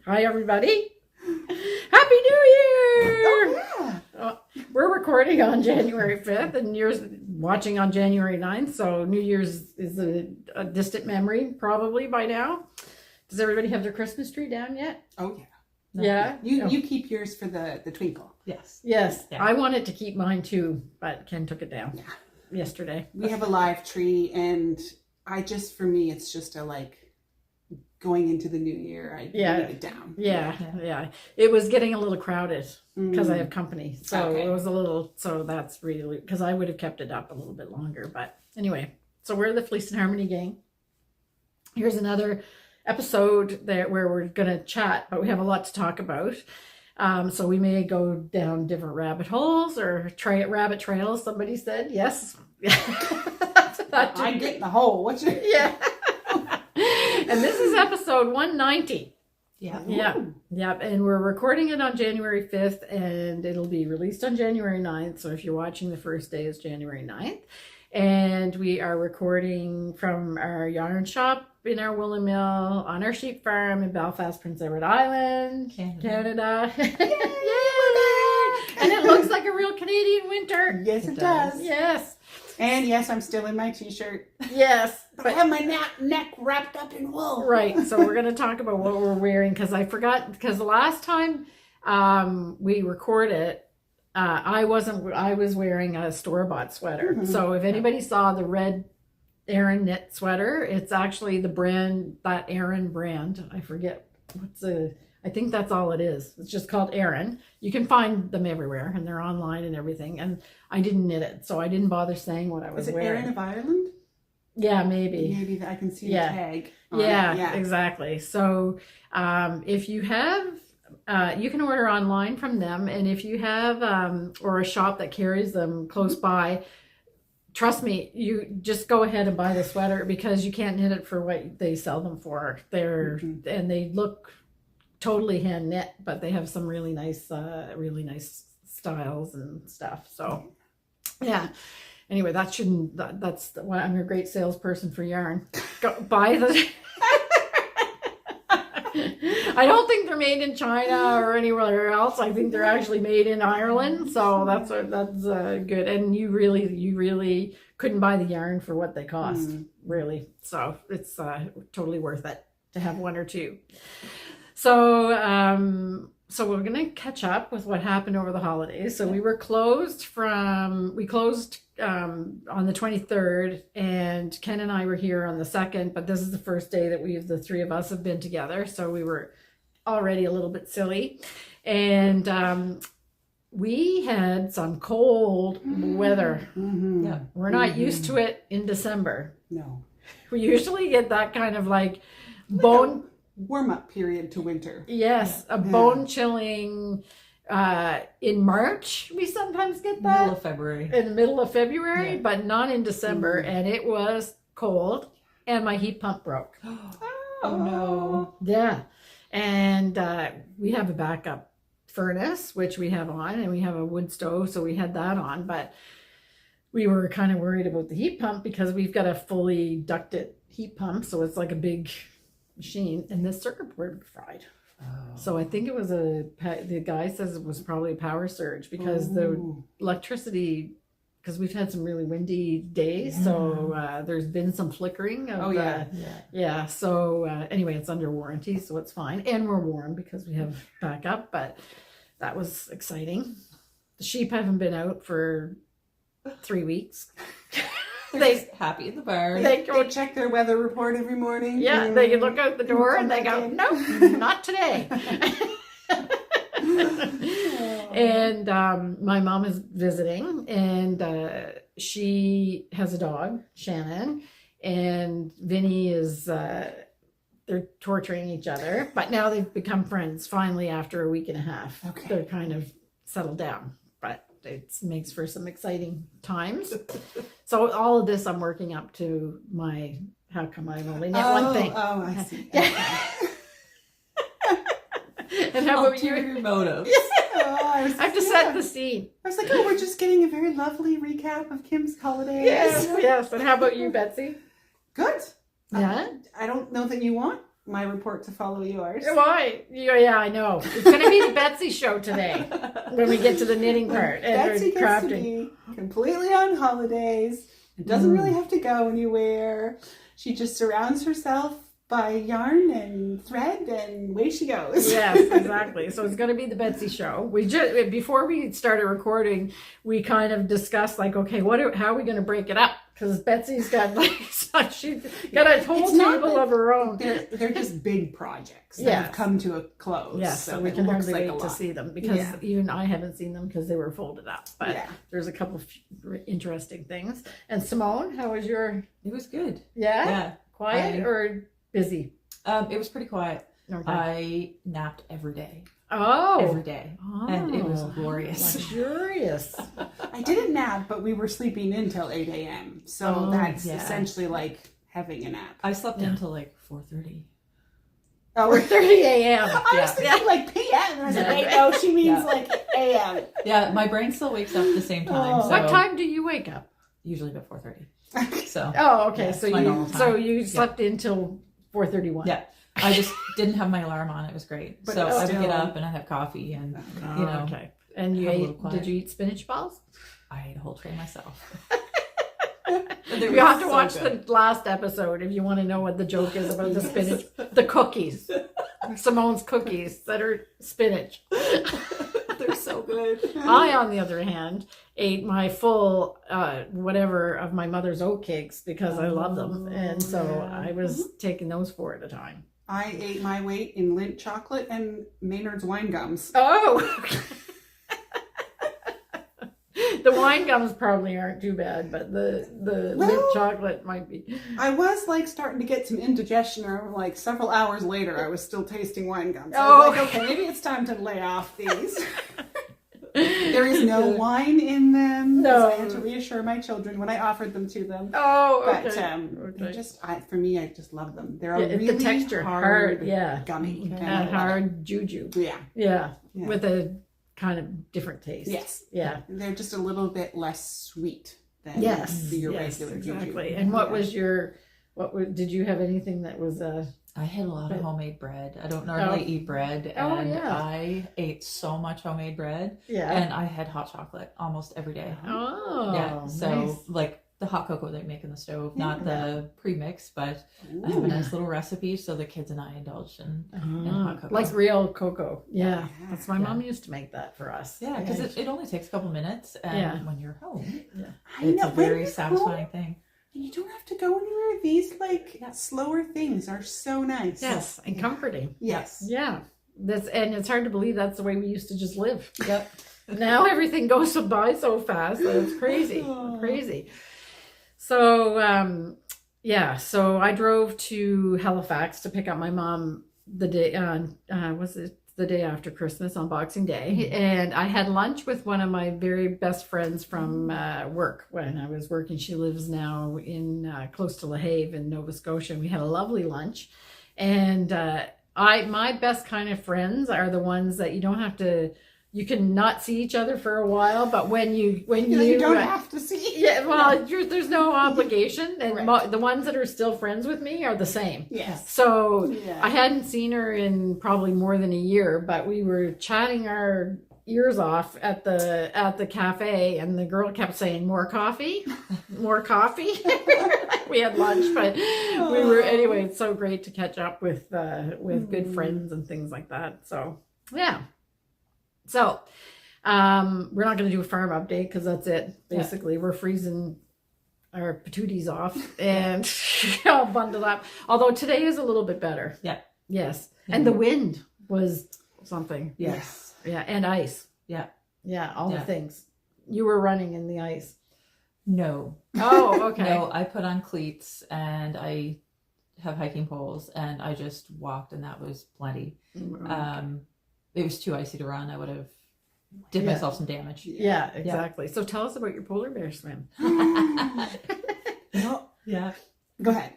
Hi, everybody. Happy New Year! Oh, yeah. We're recording on January 5th and you're watching on January 9th. So New Year's is a distant memory probably by now. Does everybody have their Christmas tree down yet? Oh, yeah. No. Yeah? You keep yours for the twinkle. Yes. Yeah. I wanted to keep mine too, but Ken took it down yesterday. We have a live tree and for me, it's just going into the new year, I leave it down. Yeah. It was getting a little crowded because I have company. So It was a little, so that's really, because I would have kept it up a little bit longer. But anyway, so we're the Fleece and Harmony gang. Here's another episode where we're going to chat, but we have a lot to talk about. So we may go down different rabbit holes or rabbit trails, somebody said. Yes. I get in the hole. What's your... Yeah. And this is episode 190. Yeah. And we're recording it on January 5th and it'll be released on January 9th. So if you're watching, the first day is January 9th. And we are recording from our yarn shop in our woolen mill on our sheep farm in Belfast, Prince Edward Island, Canada. Yay! And it looks like a real Canadian winter. Yes, it does. Yes. And yes, I'm still in my t-shirt. Yes. But I have my neck wrapped up in wool. Right. So we're going to talk about what we're wearing because I forgot, because the last time we recorded, I was wearing a store-bought sweater. Mm-hmm. So if anybody saw the red Aran knit sweater, it's actually the brand, that Aran brand. I forget I think that's all it is. It's just called Aran. You can find them everywhere and they're online and everything. And I didn't knit it, so I didn't bother saying what I was wearing. Is it Aran of Ireland? Yeah, maybe. Maybe I can see the tag. Yeah, exactly. So if you have, you can order online from them. And if you have, or a shop that carries them close by, trust me, you just go ahead and buy the sweater because you can't knit it for what they sell them for. And they look totally hand knit, but they have some really nice styles and stuff. So yeah. Anyway, that's why I'm a great salesperson for yarn. Go buy the. I don't think they're made in China or anywhere else. I think they're actually made in Ireland. So that's good. And you really couldn't buy the yarn for what they cost, really. So it's totally worth it to have one or two. So we're going to catch up with what happened over the holidays. So we closed on the 23rd, and Ken and I were here on the 2nd, but this is the first day that the three of us have been together. So we were already a little bit silly. And we had some cold weather. Mm-hmm. Yeah. We're not used to it in December. No. We usually get that kind of bone... warm-up period to winter. Yes, bone chilling. In March, we sometimes get that. In the middle of February, but not in December. And it was cold, and my heat pump broke. Oh no. Yeah. And we have a backup furnace, which we have on, and we have a wood stove, so we had that on. But we were kind of worried about the heat pump because we've got a fully ducted heat pump, so it's like a big machine, and the circuit board fried. So I think it was the guy says it was probably a power surge because the electricity, because we've had some really windy days, so there's been some flickering of so anyway, it's under warranty, so it's fine, and we're warm because we have backup. But that was exciting. The sheep haven't been out for 3 weeks. They're just happy in the barn. They go check their weather report every morning. Yeah, they look out the door and they go, no, not today. And my mom is visiting, and she has a dog, Shannon, and Vinny is, they're torturing each other, but now they've become friends finally after a week and a half. Okay. They're kind of settled down, but it makes for some exciting times. So all of this I'm working up to my, how come I've only knit one thing? Oh, I see. And how about you? Ulterior motives. I have to set the scene. I was like, oh, we're just getting a very lovely recap of Kim's holidays. Yes. And how about you, Betsy? Good. Yeah. I don't know that you want my report to follow yours. Why? Yeah, I know. It's going to be the Betsy show today when we get to the knitting part and Betsy gets crafting. to be completely on holidays. It doesn't really have to go anywhere. She just surrounds herself by yarn and thread, and away she goes. Yes, exactly. So it's going to be the Betsy show. We just before we started recording, we kind of discussed like, okay, how are we going to break it up? Because Betsy's got she's got a whole table of her own. They're just big projects that have come to a close. Yes, so we it can looks hardly like wait to see them because even I haven't seen them because they were folded up. But there's a couple of interesting things. And Simone, how was your? It was good. Yeah. Yeah. Quiet or busy? It was pretty quiet. Okay. I napped every day. Oh. Every day. And it was glorious. Luxurious. I didn't nap, but we were sleeping in till 8 a.m. So that's essentially like having a nap. I slept until like 4:30. Oh, 4:30 a.m. I was thinking like p.m. And I was like, wait, no, she means like a.m. Yeah, my brain still wakes up at the same time. So What time do you wake up? Usually about 4:30. So. Oh, okay. Yeah, so you slept until 4:31. Yeah. I just didn't have my alarm on. It was great. But so I would still. get up and I'd have coffee and, you know. Okay. And you have a ate, little quiet. did you eat spinach balls? I ate a whole tray myself. You have to watch the last episode if you want to know what the joke is about the spinach, the cookies, Simone's cookies that are spinach. They're so good. I, on the other hand, ate my full whatever of my mother's oat cakes because I love them, and so I was taking those 4 at a time. I ate my weight in Lindt chocolate and Maynard's wine gums. Oh. The wine gums probably aren't too bad, but the Lindt chocolate might be. I was like starting to get some indigestion, or like several hours later, I was still tasting wine gums. I was like, okay, maybe it's time to lay off these. There is no wine in them. No. I had to reassure my children when I offered them to them. Oh, But okay. they're just, for me, I just love them. They're a The really texture hard yeah, gummy. and I love hard juju. it. Yeah, Yeah. with a kind of different taste. Yes. Yeah. They're just a little bit less sweet than your regular exactly. juju. And what was your? Did you have anything that was I had a lot of homemade bread. I don't normally eat bread, and I ate so much homemade bread. Yeah. And I had hot chocolate almost every day. Oh, yeah. So nice. like the hot cocoa they make in the stove, not the pre-mix, but I have a nice little recipe so the kids and I indulge in hot cocoa. Like real cocoa. Yeah. That's my mom used to make that for us. Yeah, because it only takes a couple minutes, and when you're home, I it's know, a very when you're satisfying home, thing. and you don't have to go anywhere. These slower things are so nice. Yes, and comforting. Yes. Yeah. And it's hard to believe that's the way we used to just live. Yep. Now everything goes by so fast that it's crazy. Crazy. So, so I drove to Halifax to pick up my mom the day, the day after Christmas on Boxing Day. And I had lunch with one of my very best friends from work when I was working. She lives now in close to La Have in Nova Scotia. We had a lovely lunch. And my best kind of friends are the ones that you don't have to, you can not see each other for a while, but when you don't have to see. Yeah, well, there's no obligation, and the ones that are still friends with me are the same. Yes. So I hadn't seen her in probably more than a year, but we were chatting our ears off at the cafe, and the girl kept saying, "More coffee, more coffee." We had lunch, but we were anyway. It's so great to catch up with good friends and things like that. So yeah. So, we're not going to do a farm update because that's it. Basically, we're freezing our patooties off and all bundled up. Although today is a little bit better. Yeah. Yes. And the wind was something. Yes. Yeah. And ice. Yeah. Yeah. All the things. You were running in the ice. No. Oh, okay. No, I put on cleats and I have hiking poles and I just walked and that was plenty. It was too icy to run. I would have did myself some damage. Yeah, exactly. So tell us about your polar bear swim. Yeah. Go ahead.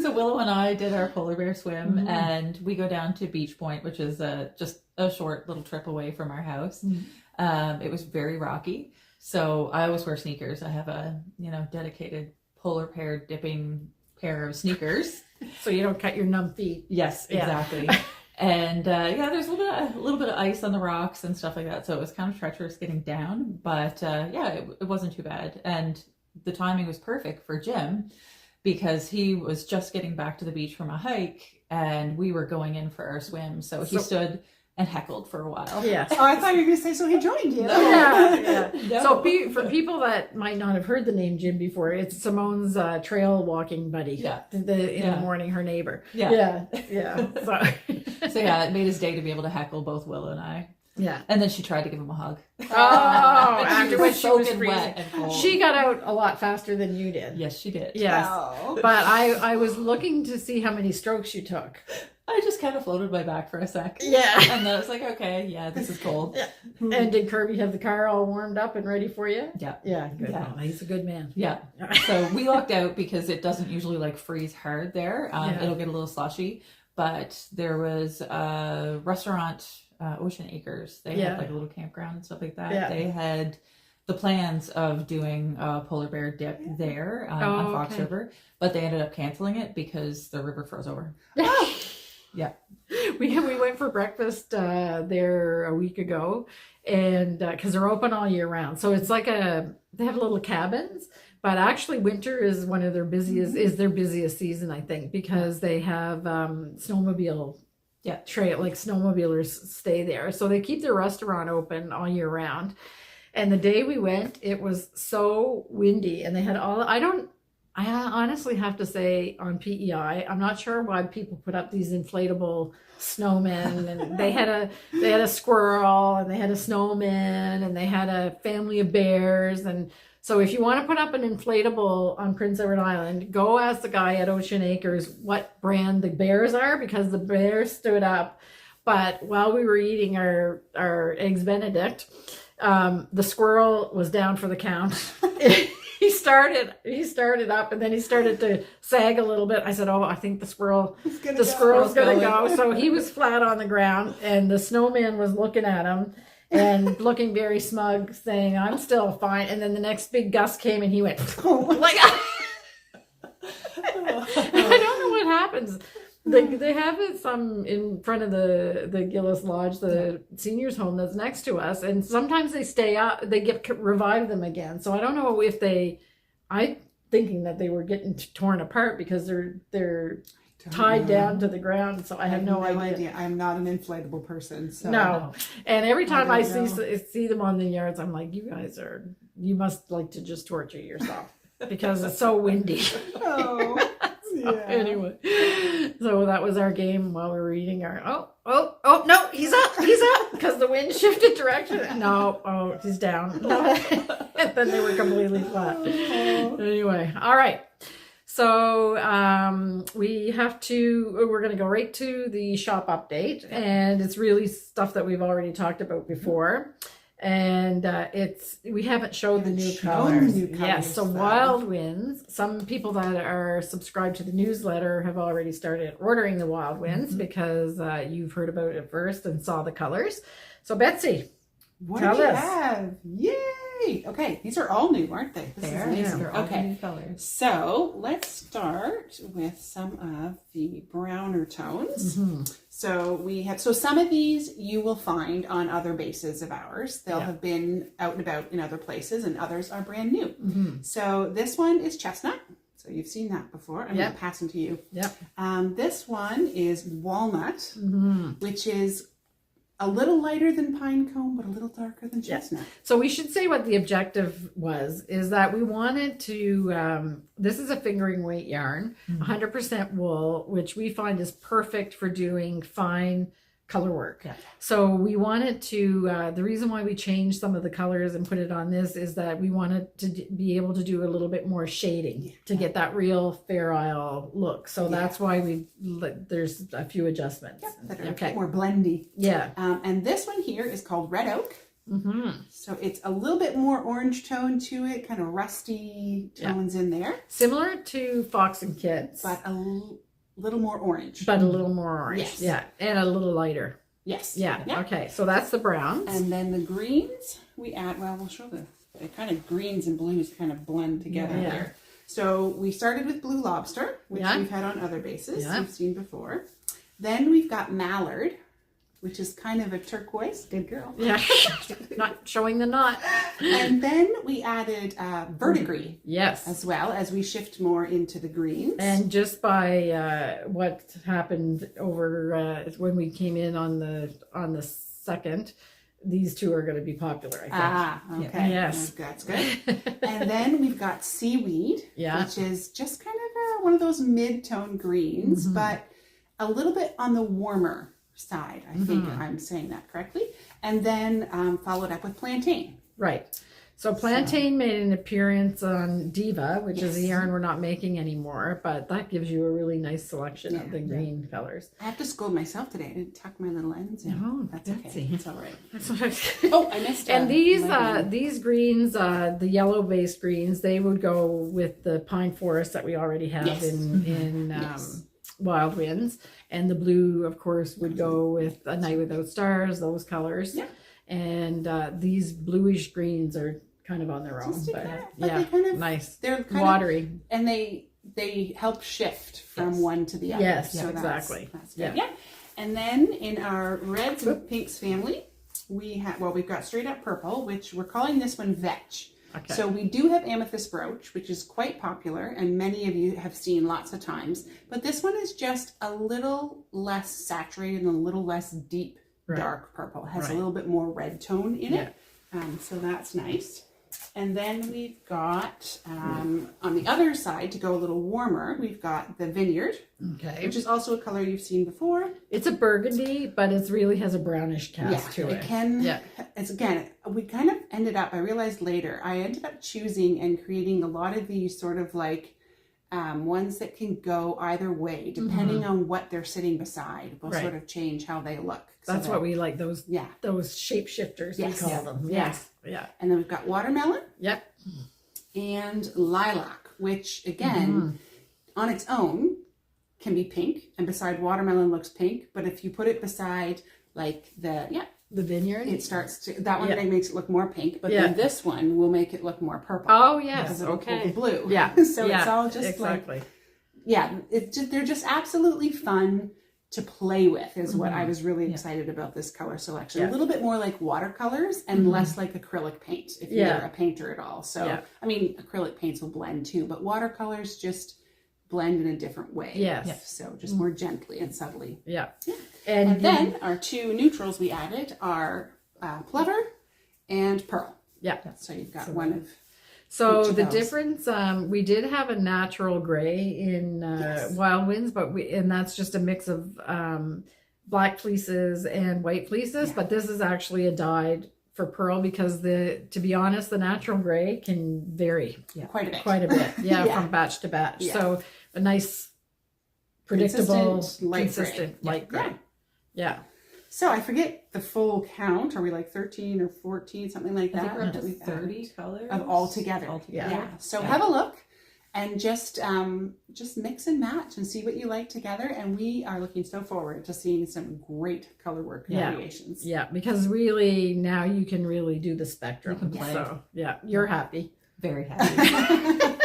So Willow and I did our polar bear swim and we go down to Beach Point, which is just a short little trip away from our house. It was very rocky. So I always wear sneakers. I have a, dedicated polar bear dipping pair of sneakers So you don't cut your numb feet. Yes, Yeah. exactly. And there's a little bit of ice on the rocks and stuff like that. So it was kind of treacherous getting down, but it wasn't too bad. And the timing was perfect for Jim because he was just getting back to the beach from a hike and we were going in for our swim. So he stood and heckled for a while. Yes. Oh, I thought you were going to say, so he joined you. Yeah. No. So for people that might not have heard the name Jim before, it's Simone's trail walking buddy. Yeah. In the morning, her neighbor. Yeah. So, So it made his day to be able to heckle both Willow and I. yeah. And then she tried to give him a hug. Oh, after when she was soaking freezing. wet and cold. She got out a lot faster than you did. Yes, she did. Yes. Oh. But I was looking to see how many strokes you took. I just kind of floated my back for a sec. Yeah. And then I was like, okay, this is cold. Yeah. And did Kirby have the car all warmed up and ready for you? Yeah. Yeah, good. Yeah. Oh, he's a good man. Yeah. So we lucked out because it doesn't usually like freeze hard there. Yeah. It'll get a little slushy. But there was a restaurant, Ocean Acres. They had like a little campground and stuff like that. Yeah. They had the plans of doing a polar bear dip there on Fox okay. River, but they ended up canceling it because the river froze over. Yeah. We went for breakfast there a week ago, and because they're open all year round, so it's like they have little cabins. But actually, winter is one of their busiest season, I think, because they have snowmobile trail, like snowmobilers stay there, so they keep their restaurant open all year round. And the day we went, it was so windy, and they had I honestly have to say on PEI, I'm not sure why people put up these inflatable snowmen, and they had a squirrel, and they had a snowman, and they had a family of bears. And so if you want to put up an inflatable on Prince Edward Island, go ask the guy at Ocean Acres what brand the bears are, because the bears stood up. But while we were eating our Eggs Benedict, the squirrel was down for the count. He started up, and then he started to sag a little bit. I said, "Oh, I think the squirrel's gonna go." So he was flat on the ground, and the snowman was looking at him and looking very smug, saying, "I'm still fine." And then the next big gust came, and he went like, I don't know what happens. They have it some in front of the Gillis Lodge, the seniors home that's next to us, and sometimes they stay up. They revive them again. So I don't know if I'm thinking that they were getting torn apart because they're tied down to the ground. So I have no idea. I'm not an inflatable person. So. No, and every time I see them on the yards, I'm like, you must like to just torture yourself because it's so windy. Oh. Yeah. Anyway, so that was our game while we were eating our oh no, he's up because the wind shifted direction. No, he's down. No. And then they were completely flat. Anyway, all right. So we're going to go right to the shop update, and it's really stuff that we've already talked about before. And we haven't showed the new colors. Yes, so Wild Winds. Some people that are subscribed to the newsletter have already started ordering the Wild Winds because you've heard about it first and saw the colors. So Betsy, what tell do you us. have? Yay! Okay, these are all new, aren't they? This is amazing. They're all Okay, new colors. so let's start with some of the browner tones. Mm-hmm. So some of these you will find on other bases of ours. They'll have been out and about in other places, and others are brand new. Mm-hmm. So this one is chestnut. So you've seen that before. I'm going to pass them to you. Yep. This one is walnut, Mm-hmm. which is a little lighter than pine cone, but a little darker than chestnut. So we should say what the objective is that we wanted to, this is a fingering weight yarn, 100% wool, which we find is perfect for doing fine color work. Yeah. So we wanted to, the reason why we changed some of the colors and put it on this is that we wanted to be able to do a little bit more shading to get that real Fair Isle look. So that's why there's a few adjustments. That are a bit more blendy. Yeah. And this one here is called Red Oak. Mm-hmm. So it's a little bit more orange tone to it, kind of rusty tones in there. Similar to Fox and Kids. But a little more orange. But a little more orange. Yes. Yeah. And a little lighter. Yes. Yeah. Okay. So that's the browns. And then the greens we add, we'll show the kind of greens and blues kind of blend together here. So we started with Blue Lobster, which Yeah. we've had on other bases. Yeah. You've seen before. Then we've got Mallard, which is kind of a turquoise. Good girl. Yeah. Not showing the knot. And then we added verdigris Yes. as well as we shift more into the greens. And just by what happened over when we came in on the second, these two are going to be popular, I think. Ah, okay. Yes. That's good. And then we've got Seaweed, Yeah. which is just kind of one of those mid-tone greens, but a little bit on the warmer side. I think I'm saying that correctly. And then followed up with Plantain. Right. So Plantain made an appearance on Diva, which is a Yes. yarn we're not making anymore, but that gives you a really nice selection of the green colors. I have to scold myself today. I didn't tuck my little ends in. Oh, That's Betsy. okay. It's all right. That's what I Oh, I missed And these lemon. these greens, the yellow based greens, they would go with the pine forest that we already have Yes. in Yes. Wild Winds, and the blue, of course, would go with A Night Without Stars. Those colors, Yeah. and these bluish greens are kind of on their own, Just but but yeah, they kind of nice, they're kind watery. of, and they help shift from Yes. one to the other. Yes, so exactly. That's good. Yeah. And then in our reds and pinks family, we've got straight up purple, which we're calling this one Vetch. Okay. So we do have amethyst brooch, which is quite popular, and many of you have seen lots of times. But this one is just a little less saturated and a little less deep dark purple. It has a Right. little bit more red tone in it. So that's nice. And then we've got, on the other side, to go a little warmer, we've got the Vineyard, Okay, which is also a color you've seen before. it's a burgundy, but it really has a brownish cast to it. It can, Yeah. it's again, we kind of ended up, I realized later, I ended up choosing and creating a lot of these sort of like ones that can go either way, depending on what they're sitting beside, will Right. sort of change how they look. So That's what we like. Those yeah. shapeshifters Yes. we call Yeah. them. Yes. Yeah. And then we've got Watermelon Yep. and Lilac, which again, on its own, can be pink, and beside Watermelon looks pink, but if you put it beside like The Vineyard. it starts to, that one Yeah. makes it look more pink, but Yeah. then this one will make it look more purple. Oh yes. because it'll pull Okay. the blue. Yeah. So yeah. it's all just exactly. they're just absolutely fun to play with is what I was really excited about this color selection. Yeah. A little bit more like watercolors and less like acrylic paint if you're Yeah. a painter at all. So, Yeah. I mean, acrylic paints will blend too, but watercolors just blend in a different way. Yes. So just more gently and subtly. Yeah. And then our two neutrals we added are Plover and Pearl. yeah. So you've got one of So each of the those. difference, we did have a natural gray in Wild Winds, and that's just a mix of black fleeces and white fleeces. Yeah. But this is actually a dyed for Pearl because to be honest, the natural gray can vary quite a bit. quite a bit. Yeah, Yeah. from batch to batch. Yeah. So a nice, predictable, Consistent light consistent gray. light gray. Yeah. Yeah. So I forget the full count. Are we like 13 or 14, something like I that? think we're up to We've 30 added colors. of all together. Yeah. So have a look and just mix and match and see what you like together. And we are looking so forward to seeing some great color work Yeah. variations. Yeah, because really now you can really do the spectrum. You can play. So yeah, you're happy. Very happy.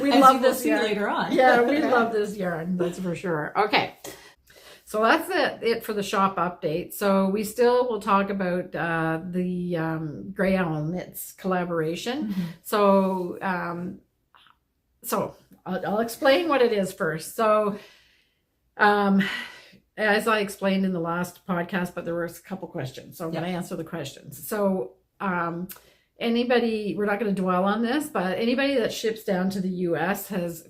We As love you will this see yarn. later on. Yeah, we love this yarn, that's for sure. Okay. So that's it for the shop update. So we still will talk about the Grey Owl Knits collaboration. So I'll explain what it is first. So as I explained in the last podcast, but there was a couple questions. So I'm going to answer the questions. So anybody, we're not going to dwell on this, but anybody that ships down to the US has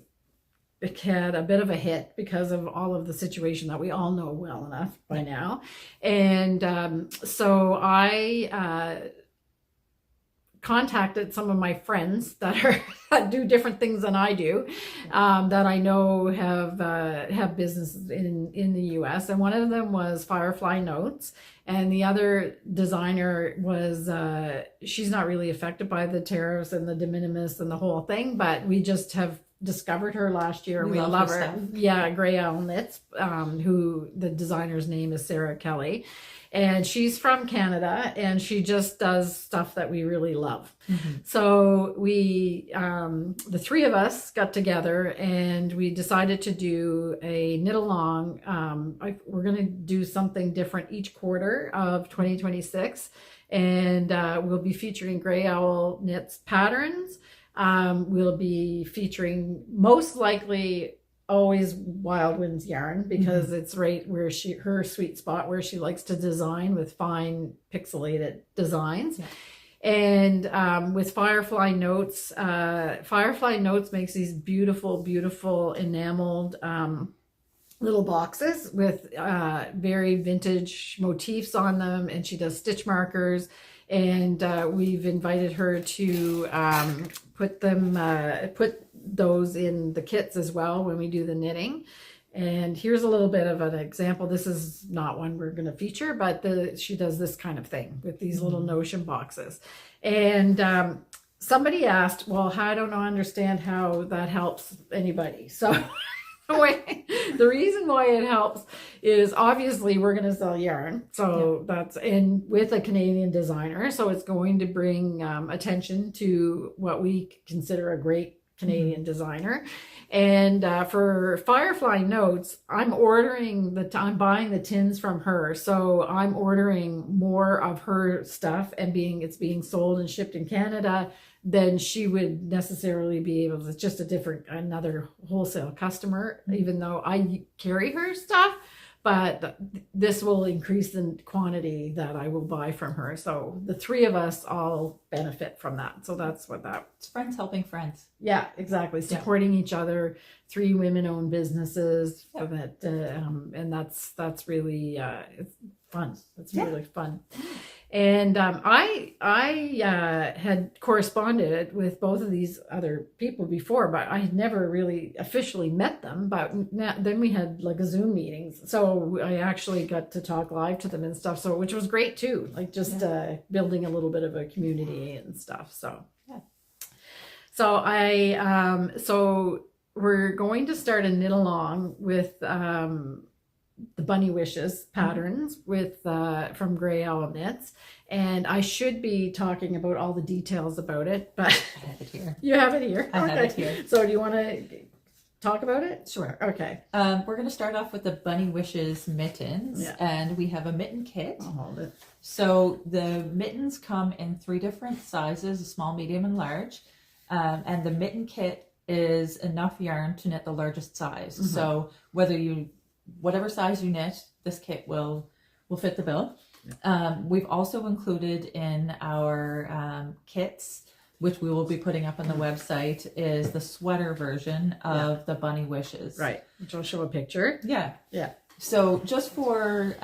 had a bit of a hit because of all of the situation that we all know well enough by now. And so I contacted some of my friends that do different things than I do, that I know have businesses in the US, and one of them was Firefly Notes, and the other designer was she's not really affected by the tariffs and the de minimis and the whole thing, but we just have discovered her last year. We We love love her her. stuff. Yeah, Grey Owl Knits, who the designer's name is Sarah Kelly. And she's from Canada, and she just does stuff that we really love. So we, the three of us got together and we decided to do a knit along. We're going to do something different each quarter of 2026. And we'll be featuring Grey Owl Knits patterns. We'll be featuring most likely always Wild Winds yarn, because it's right where her sweet spot, where she likes to design with fine pixelated designs. And with Firefly Notes makes these beautiful enameled little boxes with very vintage motifs on them, and she does stitch markers. And we've invited her to put those in the kits as well when we do the knitting. And here's a little bit of an example. This is not one we're going to feature, but she does this kind of thing with these little Notion boxes. And somebody asked, well, I don't understand how that helps anybody. So the reason why it helps is obviously we're going to sell yarn. So that's with a Canadian designer. So it's going to bring attention to what we consider a great Canadian designer. And for Firefly Notes, I'm buying the tins from her. So I'm ordering more of her stuff, and it's being sold and shipped in Canada than she would necessarily be able to. It's just another wholesale customer, even though I carry her stuff, but this will increase the quantity that I will buy from her. So the three of us all benefit from that. So that's what It's friends helping friends. Yeah, exactly. Supporting each other, 3 women-owned businesses, so that, and that's really it's fun. It's really fun. And I had corresponded with both of these other people before, but I had never really officially met them. But then we had like a Zoom meetings, so I actually got to talk live to them and stuff. So which was great too, like just building a little bit of a community and stuff. So so we're going to start a knit along with the Bunny Wishes patterns with from Grey Owl Knits, and I should be talking about all the details about it, but I have it here. You have it here. I have it here. So do you want to talk about it? Sure. Okay. We're going to start off with the Bunny Wishes mittens, and we have a mitten kit. I'll hold it. So the mittens come in 3 different sizes: a small, medium, and large. And the mitten kit is enough yarn to knit the largest size. So whatever size you knit, this kit will fit the bill. We've also included in our kits, which we will be putting up on the website, is the sweater version of the Bunny Wishes. Right, which I'll show a picture. Yeah. Yeah. So just for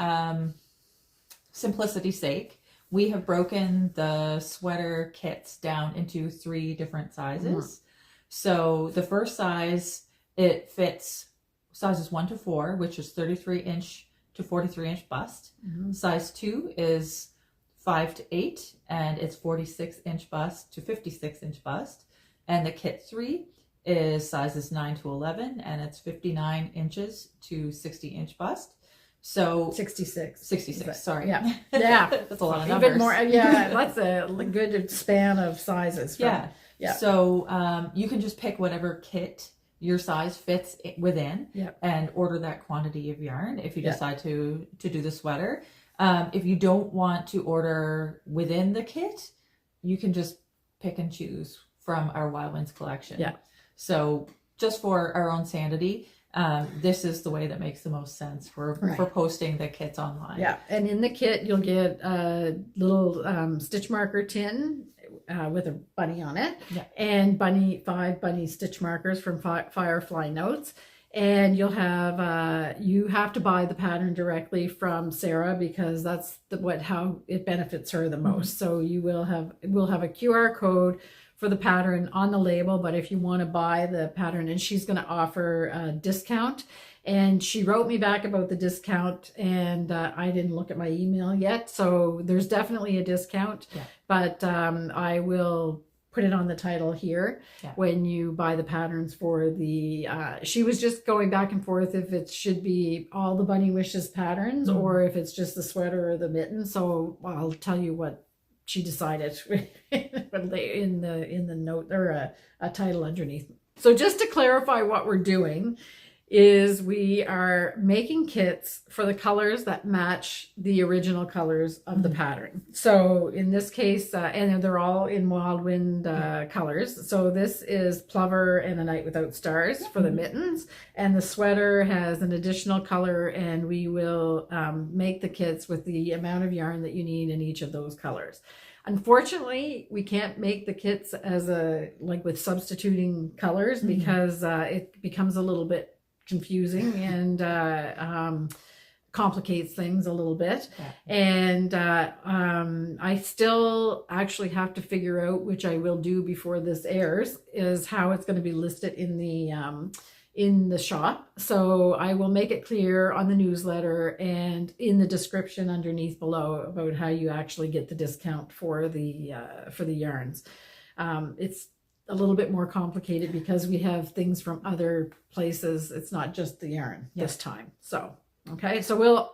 simplicity's sake, we have broken the sweater kits down into 3 different sizes. So the first size, it fits sizes 1 to 4, which is 33 inch to 43 inch bust. Size 2 is 5 to 8, and it's 46 inch bust to 56 inch bust. And the kit 3 is sizes 9 to 11, and it's 59 inches to 60 inch bust. So 66. 66, sorry. Yeah. That's a lot of numbers. Even more. Yeah, that's a good span of sizes. Yeah. So you can just pick whatever kit your size fits within and order that quantity of yarn if you decide to do the sweater. If you don't want to order within the kit, you can just pick and choose from our Wild Winds collection. Yeah. So just for our own sanity, this is the way that makes the most sense for posting the kits online. Yeah, and in the kit you'll get a little stitch marker tin with a bunny on it, and 5 bunny stitch markers from Firefly Notes. And you'll have you have to buy the pattern directly from Sarah, because that's how it benefits her the most. So we'll have a QR code for the pattern on the label, but if you want to buy the pattern, and she's going to offer a discount. And she wrote me back about the discount, and I didn't look at my email yet, so there's definitely a discount. But I will put it on the title here when you buy the patterns for the, she was just going back and forth if it should be all the Bunny Wishes patterns or if it's just the sweater or the mitten. So I'll tell you what she decided in the note or a title underneath. So just to clarify what we're doing is we are making kits for the colors that match the original colors of the pattern. So in this case, and they're all in Wild Wind colors. So this is Plover and A Night Without Stars for the mittens, and the sweater has an additional color, and we will make the kits with the amount of yarn that you need in each of those colors. Unfortunately, we can't make the kits as with substituting colors because it becomes a little bit confusing and complicates things a little bit. And I still actually have to figure out, which I will do before this airs, is how it's going to be listed in the shop. So I will make it clear on the newsletter and in the description underneath below about how you actually get the discount for the yarns. It's a little bit more complicated because we have things from other places. It's not just the yarn this time. So, okay. So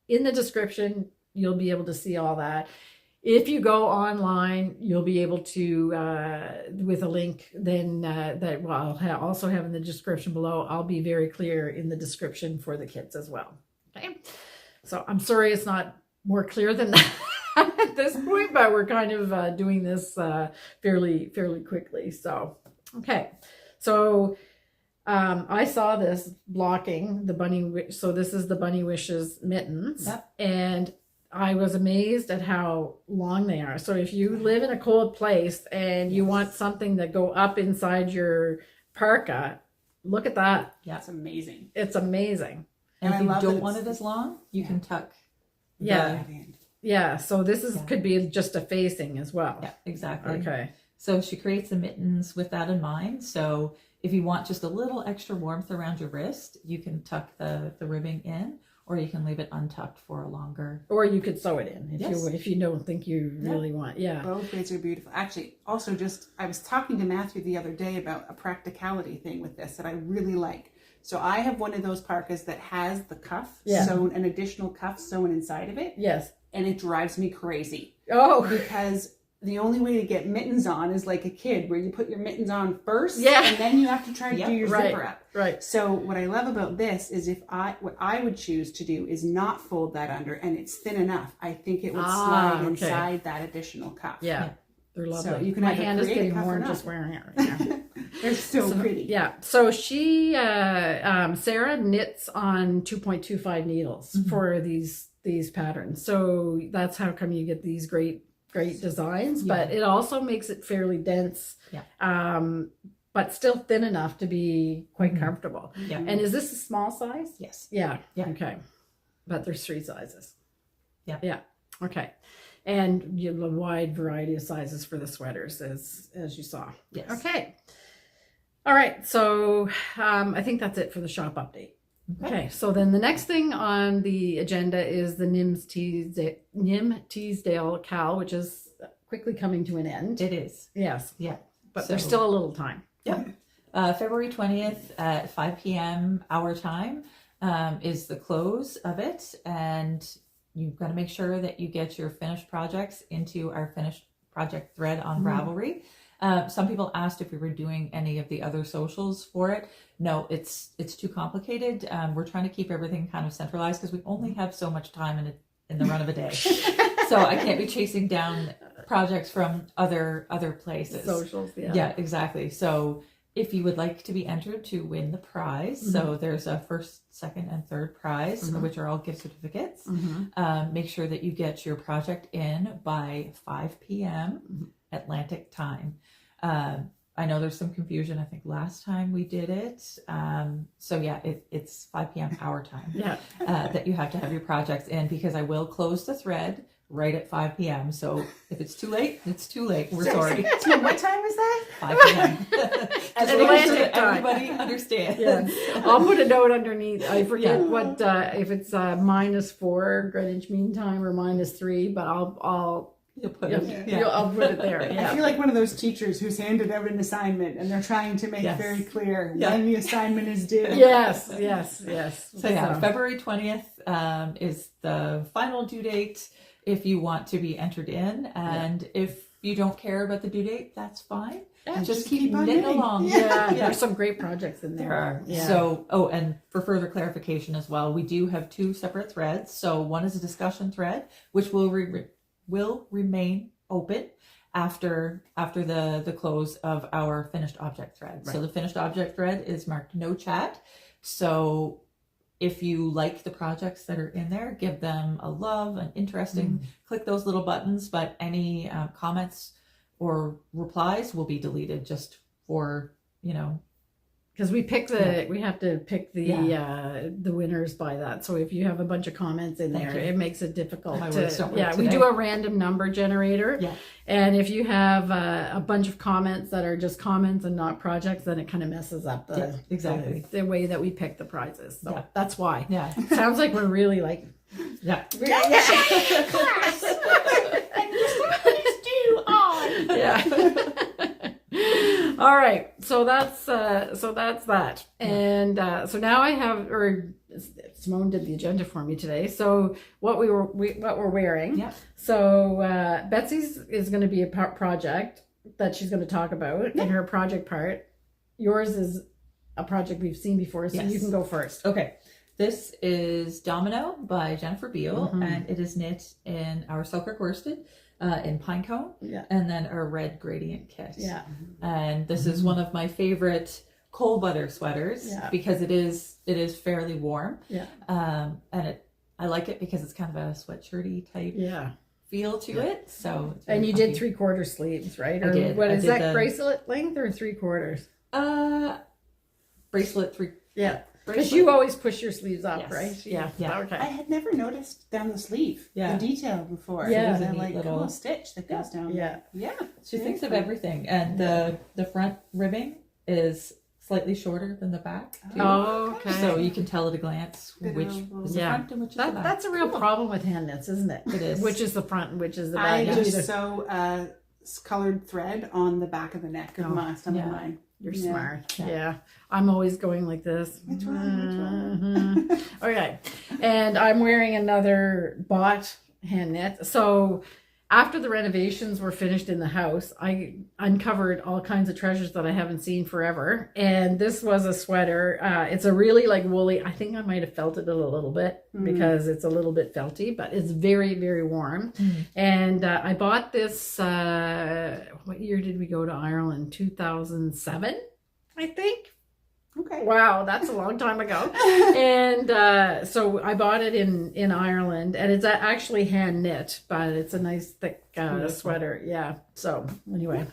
in the description, you'll be able to see all that. If you go online, you'll be able to, with a link, then I'll also have in the description below. I'll be very clear in the description for the kits as well. Okay. So I'm sorry it's not more clear than that at this point, but we're kind of doing this fairly quickly. So, okay. So I saw this blocking the Bunny. So this is the Bunny Wishes mittens, and I was amazed at how long they are. So if you live in a cold place and you want something that go up inside your parka, look at that. Yeah, it's amazing. It's amazing. And if you don't want it as long, you can tuck. Yeah, so this could be just a facing as well. Yeah, exactly. Okay. So she creates the mittens with that in mind. So if you want just a little extra warmth around your wrist, you can tuck the ribbing in, or you can leave it untucked for a longer. Or you could sew it in if you don't think you really want. Yeah. Both ways are beautiful. Actually, also I was talking to Matthew the other day about a practicality thing with this that I really like. So I have one of those parkas that has the cuff sewn, an additional cuff sewn inside of it. Yes. And it drives me crazy. Oh. Because the only way to get mittens on is like a kid, where you put your mittens on first, yeah, and then you have to try to do your zipper up. Right. So what I love about this is what I would choose to do is not fold that under, and it's thin enough. I think it would slide inside that additional cuff. Yeah. They're lovely. So you can My hand is getting warm just wearing it right now. They're so pretty. Yeah. So she, Sarah knits on 2.25 needles for these patterns. So that's how come you get these great designs, but it also makes it fairly dense, but still thin enough to be quite comfortable. Yeah. And is this a small size? Yes. Yeah. Okay. But there's 3 sizes. Yeah. Yeah. Okay. And you have a wide variety of sizes for the sweaters, as you saw. Yes. Okay. All right. So I think that's it for the shop update. Okay, so then the next thing on the agenda is the Nim Teasdale Cowl, which is quickly coming to an end. It is. Yes. Yeah. But there's still a little time. Yeah. February 20th at 5 p.m. our time is the close of it. And you've got to make sure that you get your finished projects into our finished project thread on Ravelry. Some people asked if we were doing any of the other socials for it. No, it's too complicated. We're trying to keep everything kind of centralized because we only have so much time in the run of a day. So I can't be chasing down projects from other places. Socials, yeah. Yeah, exactly. So if you would like to be entered to win the prize, so there's a first, second, and third prize, which are all gift certificates. Make sure that you get your project in by 5 p.m. Atlantic time. I know there's some confusion. I think last time we did it. So yeah, it's 5 p.m. our time that you have to have your projects in, because I will close the thread right at 5 p.m. So if it's too late, it's too late. We're sorry. So what time is that? 5 p.m. Just Atlantic so that time. everybody understands. Yeah. I'll put a note underneath. I forget what if it's -4 Greenwich Mean Time or -3, but I'll You'll put Yep. it. I'll put it there. I Yeah. feel like one of those teachers who's handed out an assignment and they're trying to make Yes. very clear Yeah. when the assignment is due. Yes. So yeah, February 20th is the final due date if you want to be entered in. And if you don't care about the due date, that's fine. Yeah, just keep keep on knitting knitting. along. Yeah, there's some great projects in there. There are. Yeah. So, and for further clarification as well, we do have 2 separate threads. So one is a discussion thread, which will remain open after the close of our finished object thread. Right. So the finished object thread is marked no chat. So if you like the projects that are in there, give them a love and interesting, click those little buttons, but any comments or replies will be deleted just for, because we have to pick the winners by that. So if you have a bunch of comments in there, it makes it difficult. My words don't work Yeah, we today. do a random number generator. Yeah. And if you have a bunch of comments that are just comments and not projects, then it kind of messes up exactly. the way that we pick the prizes. So Yeah. that's why. Yeah. Sounds like we're really like Yeah. Class! And the assignment is due on! yeah. All right. So that's that. And so now I have, or Simone did the agenda for me today. So what we're wearing. Yep. So Betsy's is going to be a project that she's going to talk about in her project part. Yours is a project we've seen before, so Yes. you can go first. Okay. This is Domino by Jennifer Beale, and it is knit in our Selkirk worsted in pinecone, and then our red gradient kit. Yeah. And this is one of my favorite coal butter sweaters because it is fairly warm. Yeah. And I like it because it's kind of a sweatshirty type feel to it. So it's And very you comfy. did 3/4 sleeves, right? Or I did. What I is did that, bracelet length or 3/4? Bracelet 3. Yeah. Because Bracelet. you always push your sleeves up, Yes. right? Yeah. I Okay. had never noticed down the sleeve the detail before. Yeah. There's a Neat like little- cool stitch that goes down. Yeah. Yeah. She Very thinks of cool. everything, and the front ribbing is slightly shorter than the back. Too. Oh, okay. So you can tell at a glance Bit which of- is the Yeah. front and which is the back. That's a real problem with hand knits, isn't it? It is. Which is the front and which is the I back. just sew colored thread on the back of the neck of some of mine. You're Yeah. smart. Yeah. Yeah. I'm always going like this. I try, I Mhm. Okay. And I'm wearing another bought hand knit. So after the renovations were finished in the house, I uncovered all kinds of treasures that I haven't seen forever. And this was a sweater. It's a really like woolly. I think I might have felted it a little bit because it's a little bit felty, but it's very, very warm. And I bought this, what year did we go to Ireland? 2007, I think. Okay. Wow, that's a long time ago. And so I bought it in Ireland, and it's actually hand knit, but it's a nice thick sweater. Yeah. So anyway.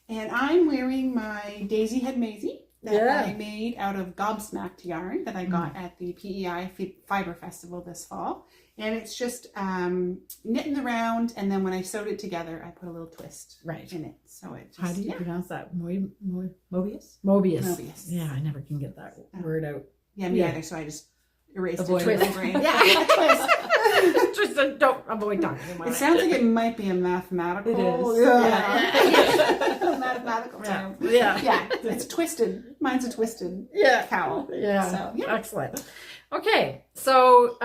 And I'm wearing my Daisy Head Maisie that I made out of gobsmacked yarn that I got at the PEI Fiber Festival this fall. And it's just knit in the round, and then when I sewed it together, I put a little twist in it. So it just, How do you pronounce that? Mobius? Mobius. Yeah, I never can get that word out. Yeah, me either. So I just erased Avoid it. it. Brain. Yeah, twist. Just don't avoid talking about It sounds like it might be a mathematical. It is. Yeah. Mathematical term. Yeah. Yeah, it's twisted. Mine's a twisted cowl. Yeah. So, yeah. Excellent. Okay. So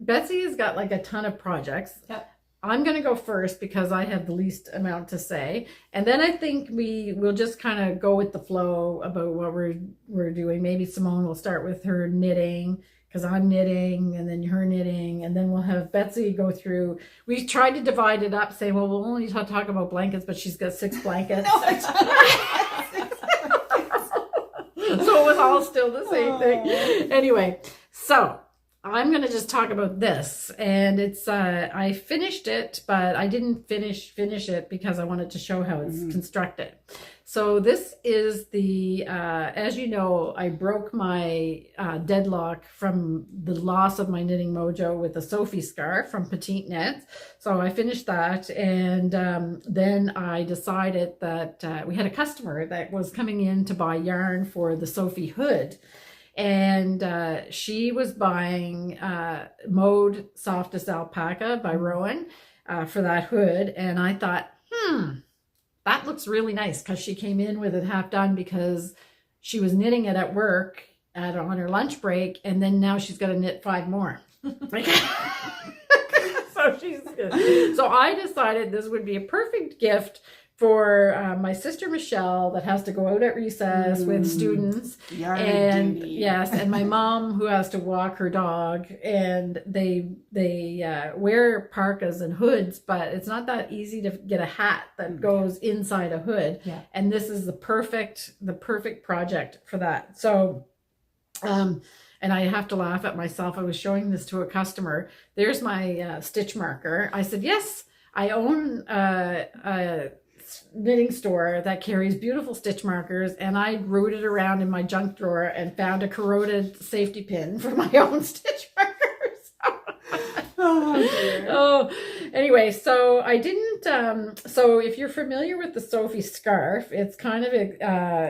Betsy has got like a ton of projects. Yep. I'm going to go first because I have the least amount to say. And then I think we'll just kind of go with the flow about what we're doing. Maybe Simone will start with her knitting because I'm knitting, and then her knitting, and then we'll have Betsy go through. We tried to divide it up, say, well, we'll only talk about blankets, but she's got 6 blankets. So it was all still the same thing. Anyway, so I'm going to just talk about this, and it's I finished it, but I didn't finish it because I wanted to show how it's constructed. So this is the as you know, I broke my deadlock from the loss of my knitting mojo with the Sophie scarf from PetiteKnit. So I finished that, and then I decided that we had a customer that was coming in to buy yarn for the Sophie Hood. And she was buying Mode Softest Alpaca by Rowan. for that hood. And I thought, that looks really nice, because she came in with it half done because she was knitting it at work on her lunch break, and then now she's got to knit 5 more. So I decided this would be a perfect gift for my sister Michelle, that has to go out at recess with students, and yes, and my mom, who has to walk her dog, and they wear parkas and hoods, but it's not that easy to get a hat that goes inside a hood. And this is the perfect project for that. So and I have to laugh at myself. I was showing this to a customer. There's my stitch marker. I said, yes, I own a knitting store that carries beautiful stitch markers, and I rooted around in my junk drawer and found a corroded safety pin for my own stitch markers. Oh, anyway, so I didn't, so if you're familiar with the Sophie scarf, it's kind of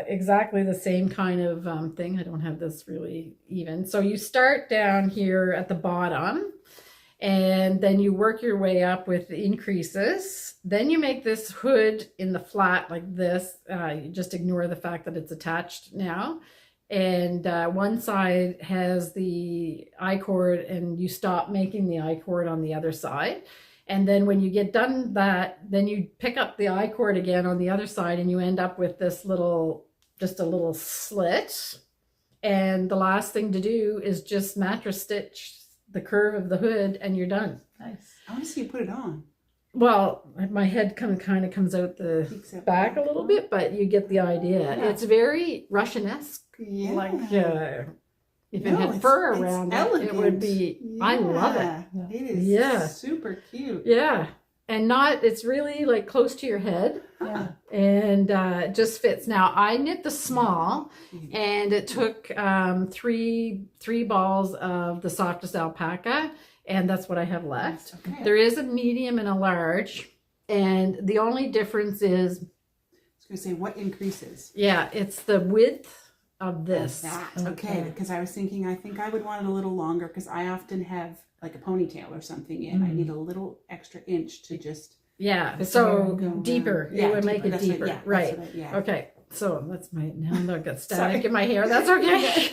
exactly the same kind of thing. I don't have this really even. So you start down here at the bottom, and then you work your way up with the increases. Then you make this hood in the flat like this. You just ignore the fact that it's attached now. And one side has the I-cord, and you stop making the I-cord on the other side. And then when you get done that, then you pick up the I-cord again on the other side, and you end up with this just a little slit. And the last thing to do is just mattress stitch the curve of the hood, and you're done. Nice. I want to see you put it on. Well, my head kind of comes out the back a little bit, but you get the idea. Yeah. It's very Russian-esque. Yeah. Like if it had fur around it would be. Yeah. I love it. It is super cute. Yeah. And it's really like close to your head. Yeah. And it just fits. Now, I knit the small, and it took 3 balls of the softest alpaca, and that's what I have left. Okay. There is a medium and a large, and the only difference is, I was going to say, what increases? Yeah, it's the width of this. Okay, because I was thinking, I think I would want it a little longer, because I often have like a ponytail or something in. I need a little extra inch to just so deeper. You would make it deeper. Right. Okay. So that's now I've got static in my hair. That's okay.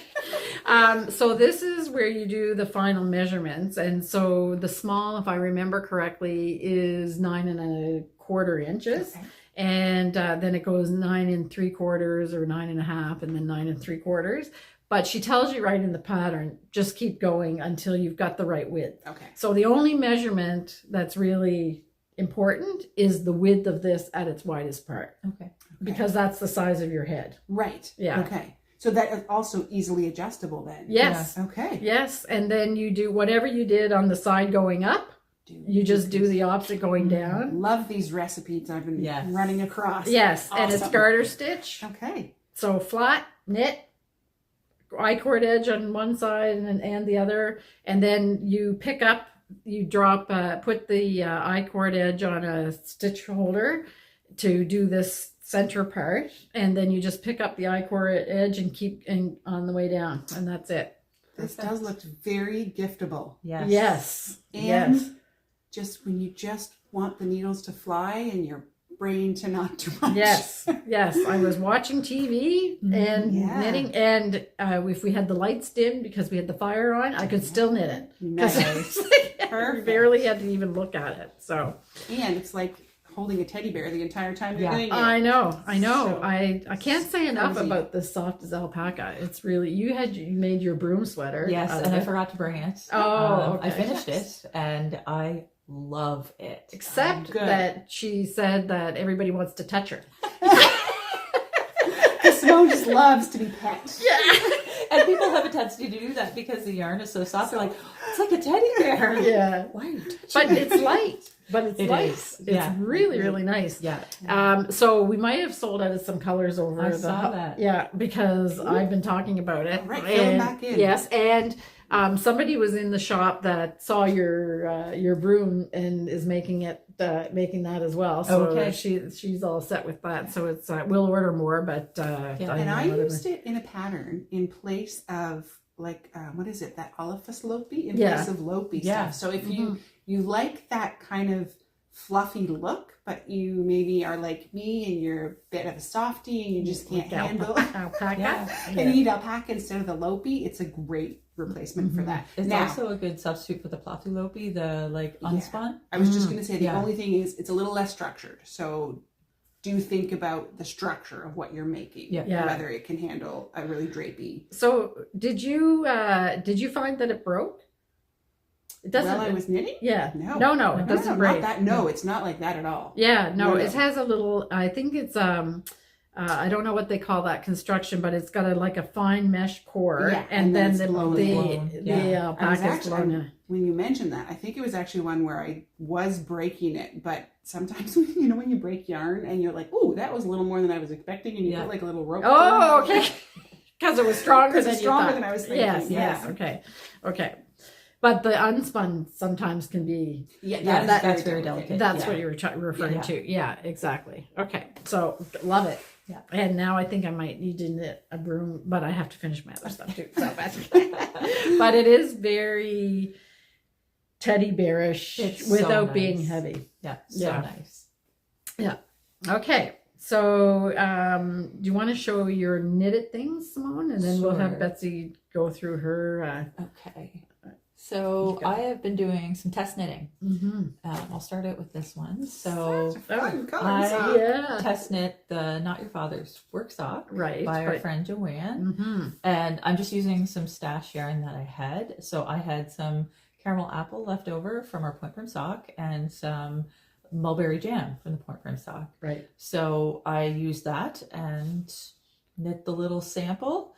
So this is where you do the final measurements. And so the small, if I remember correctly, is 9 1/4 inches. Okay. And then it goes 9 3/4 or 9 1/2, and then 9 3/4. But she tells you right in the pattern, just keep going until you've got the right width. Okay. So the only measurement that's really important is the width of this at its widest part. Okay. Because that's the size of your head. Right. Yeah. Okay. So that is also easily adjustable then. Yes. Yeah. Okay. Yes. And then you do whatever you did on the side going up. You just do the opposite going down. Love these recipes I've been running across. Yes. Awesome. And it's garter stitch. Okay. So flat, knit, I-cord edge on one side and the other. And then you pick up, you drop, put the I-cord edge on a stitch holder to do this center part. And then you just pick up the I-cord edge and keep on the way down. And that's it. This does look very giftable. Yes. Yes. And just when you just want the needles to fly and your brain to not do much. Yes. Yes. I was watching TV and knitting, and if we had the lights dim because we had the fire on, I could still knit it. Nice. I barely had to even look at it. So. And it's like holding a teddy bear the entire time you're doing it. I know. So I can't say enough about this soft as alpaca. It's really, you made your broom sweater. Yes, and I forgot to bring it. Oh, okay. I finished it, and I love it. Except that she said that everybody wants to touch her. Simone just loves to be pet. Yeah. And people have a tendency to do that because the yarn is so soft. They're like, it's like a teddy bear. Yeah. Why are you touching But it's light. But it's light. Is. It's really, really nice. Yeah. So we might have sold out of some colors over I saw that. Yeah, because I've been talking about it. Right, fill them back in. Yes, and somebody was in the shop that saw your broom and is making that as well. So she's all set with that. So it's we'll order more, but and I used it in a pattern in place of like what is it, that Oliphas Lopi in place of Lopi stuff. So if you like that kind of fluffy look, but you maybe are like me and you're a bit of a softie and you just can't handle alpaca. Yeah. and you need alpaca instead of the lopey, it's a great replacement for that. It's Now, also a good substitute for the Platulopy, the like unspun. I was just going to say the Yeah. only thing is it's a little less structured. So do think about the structure of what you're making, Yeah. whether it can handle a really drapey. So did you find that it broke? It doesn't. While I was knitting? Yeah. No. No, it doesn't break. Not that. No, it's not like that at all. Yeah, no, No. it has a little. I think it's I don't know what they call that construction, but it's got like a fine mesh core, Yeah, and then it's the blown. alpaca is actually, blown in. when you mentioned that, I think it was actually one where I was breaking it, but sometimes when you break yarn and you're like, "Ooh, that was a little more than I was expecting," and you put like a little rope. Oh, okay. Because it was stronger than you thought. Than I was thinking. Yes. Okay. But the unspun sometimes can be. Yeah, that's very delicate. That's what you were referring to. Yeah, exactly. Okay, so love it. Yeah. And now I think I might need to knit a broom, but I have to finish my other stuff too. So but it is very teddy bearish without being heavy. Yeah, so nice. Yeah. Okay. So do you want to show your knitted things, Simone? And then we'll have Sure. Betsy go through her. Okay. So I have been doing some test knitting. Mhm. I'll start out with this one. So Fun colors, I huh? test knit the Not Your Father's work sock Right. by our friend Joanne. Mm-hmm. And I'm just using some stash yarn that I had. So I had some caramel apple left over from our point prim sock and some mulberry jam from the point prim sock. Right. So I used that and knit the little sample.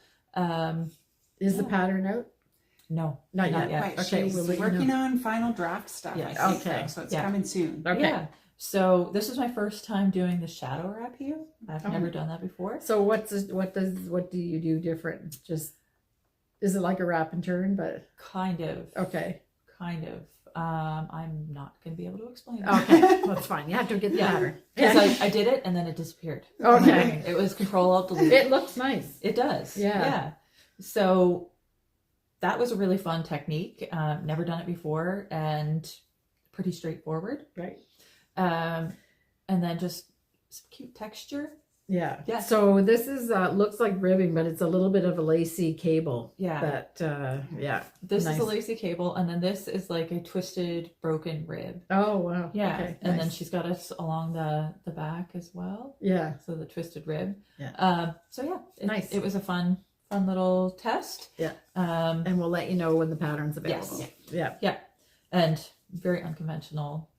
Is the pattern out? No, Not Not yet. yet. Right, Okay, she's we'll let you working know. on final draft stuff. Yes. I think, Okay. though, so it's Yeah. coming soon. Okay. Yeah. So this is my first time doing the shadow wrap here. I've never done that before. So what do you do different? Just is it like a wrap and turn? But Kind of. okay. I'm not going to be able to explain it. Okay, that's fine. You have to get the pattern. Because I did it and then it disappeared. Okay. It was Control Alt Delete. It looks nice. It does. Yeah. So that was a really fun technique. Never done it before and pretty straightforward. Right. And then just some cute texture. Yeah. Yeah. So this is looks like ribbing, but it's a little bit of a lacy cable. Yeah. That yeah. This Nice. is a lacy cable, and then this is like a twisted broken rib. Oh wow. Yeah. Okay. And then nice. she's got us along the back as well. Yeah. So the twisted rib. Yeah. So yeah. Nice. It was a fun little test. Yeah. Um, And we'll let you know when the pattern's available. Yes. Yeah. and very unconventional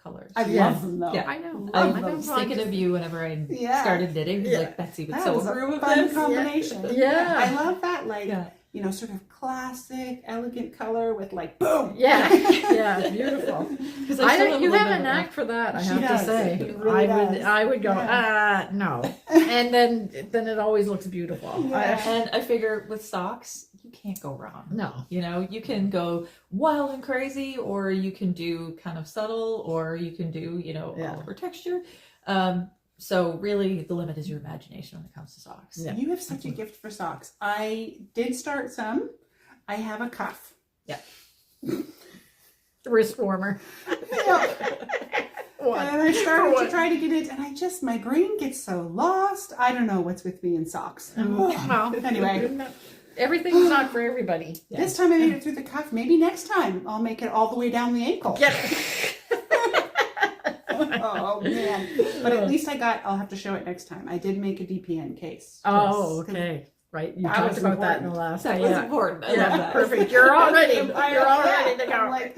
colors. I Yeah. love them though. Yeah. I know. I know. was thinking of you whenever I Yeah. started knitting. Yeah. Like Betsy would That so was a approve of fun this. combination. Yeah. I love that, like, Yeah. sort of classic, elegant color with like boom. Yeah. Yeah. Beautiful. Because You have a knack for that, I She have does. to say. She really does. I would go, no. And then it always looks beautiful. Yeah. And I figure with socks, you can't go wrong. No. You know, you can go wild and crazy, or you can do kind of subtle, or you can do, all over texture. So really the limit is your imagination when it comes to socks. Yeah. You have such a gift for socks. I did start some. I have a cuff. Yeah. Wrist warmer. Yeah. What? And I started to try to get it, and my brain gets so lost. I don't know what's with me in socks. Well, Anyway. everything's not for everybody. This time I made it through the cuff. Maybe next time I'll make it all the way down the ankle. Yeah. Oh man! But at least I'll have to show it next time. I did make a DPN case. Oh, Yes. okay. Right. You That talked was about that in the important. last. That was important. I love Yeah, that. perfect. You're all ready. You're all Yeah, ready to go. I'm like,